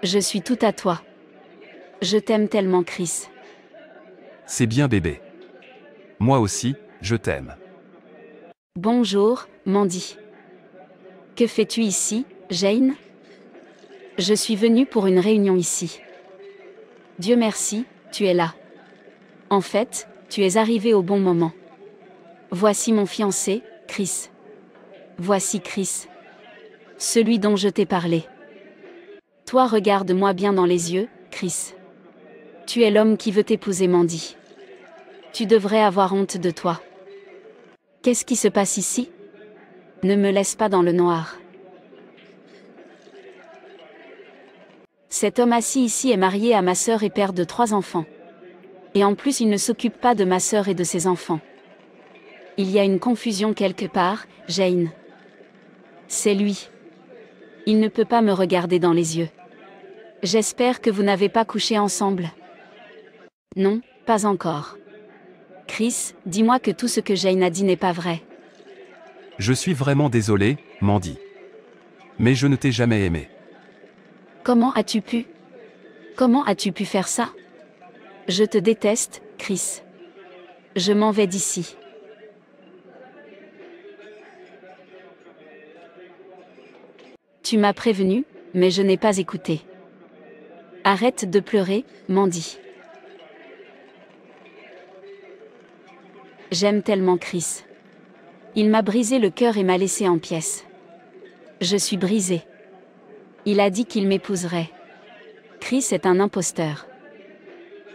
Je suis tout à toi. Je t'aime tellement, Chris. C'est bien bébé. Moi aussi, je t'aime. Bonjour, Mandy. Que fais-tu ici, Jane? Je suis venue pour une réunion ici. Dieu merci, tu es là. En fait, tu es arrivé au bon moment. Voici mon fiancé, Chris. Voici Chris. Celui dont je t'ai parlé. Toi, regarde-moi bien dans les yeux, Chris. Tu es l'homme qui veut t'épouser, Mandy. Tu devrais avoir honte de toi. Qu'est-ce qui se passe ici? Ne me laisse pas dans le noir. Cet homme assis ici est marié à ma sœur et père de 3 enfants. Et en plus il ne s'occupe pas de ma sœur et de ses enfants. Il y a une confusion quelque part, Jane. C'est lui. Il ne peut pas me regarder dans les yeux. J'espère que vous n'avez pas couché ensemble. Non, pas encore. Chris, dis-moi que tout ce que Jane a dit n'est pas vrai. Je suis vraiment désolé, Mandy. Mais je ne t'ai jamais aimé. Comment as-tu pu? Comment as-tu pu faire ça? Je te déteste, Chris. Je m'en vais d'ici. Tu m'as prévenu, mais je n'ai pas écouté. Arrête de pleurer, Mandy. J'aime tellement Chris. Il m'a brisé le cœur et m'a laissé en pièces. Je suis brisée. Il a dit qu'il m'épouserait. Chris est un imposteur.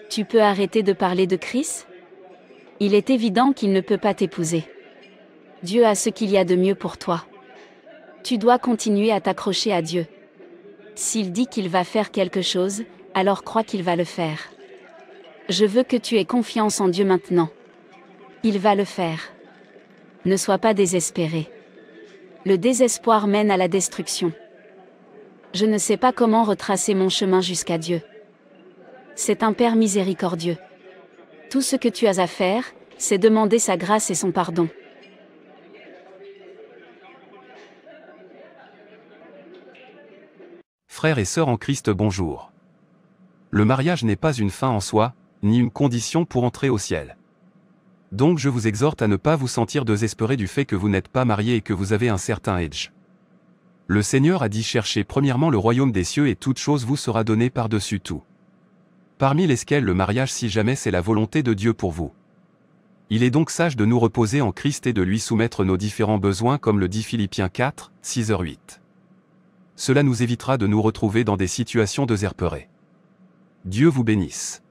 Tu peux arrêter de parler de Chris? Il est évident qu'il ne peut pas t'épouser. Dieu a ce qu'il y a de mieux pour toi. Tu dois continuer à t'accrocher à Dieu. S'il dit qu'il va faire quelque chose, alors crois qu'il va le faire. Je veux que tu aies confiance en Dieu maintenant. Il va le faire. Ne sois pas désespéré. Le désespoir mène à la destruction. Je ne sais pas comment retracer mon chemin jusqu'à Dieu. C'est un Père miséricordieux. Tout ce que tu as à faire, c'est demander sa grâce et son pardon. Frères et sœurs en Christ, bonjour. Le mariage n'est pas une fin en soi, ni une condition pour entrer au ciel. Donc je vous exhorte à ne pas vous sentir désespéré du fait que vous n'êtes pas marié et que vous avez un certain âge. Le Seigneur a dit: cherchez premièrement le royaume des cieux et toute chose vous sera donnée par-dessus tout. Parmi lesquels le mariage si jamais c'est la volonté de Dieu pour vous. Il est donc sage de nous reposer en Christ et de lui soumettre nos différents besoins comme le dit Philippiens 4, 6-8. Cela nous évitera de nous retrouver dans des situations désespérées. Dieu vous bénisse.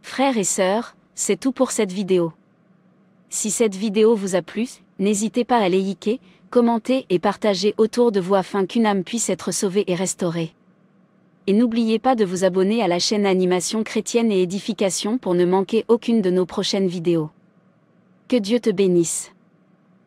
Frères et sœurs, c'est tout pour cette vidéo. Si cette vidéo vous a plu, n'hésitez pas à liker, commenter et partager autour de vous afin qu'une âme puisse être sauvée et restaurée. Et n'oubliez pas de vous abonner à la chaîne Animation Chrétienne et Édification pour ne manquer aucune de nos prochaines vidéos. Que Dieu te bénisse.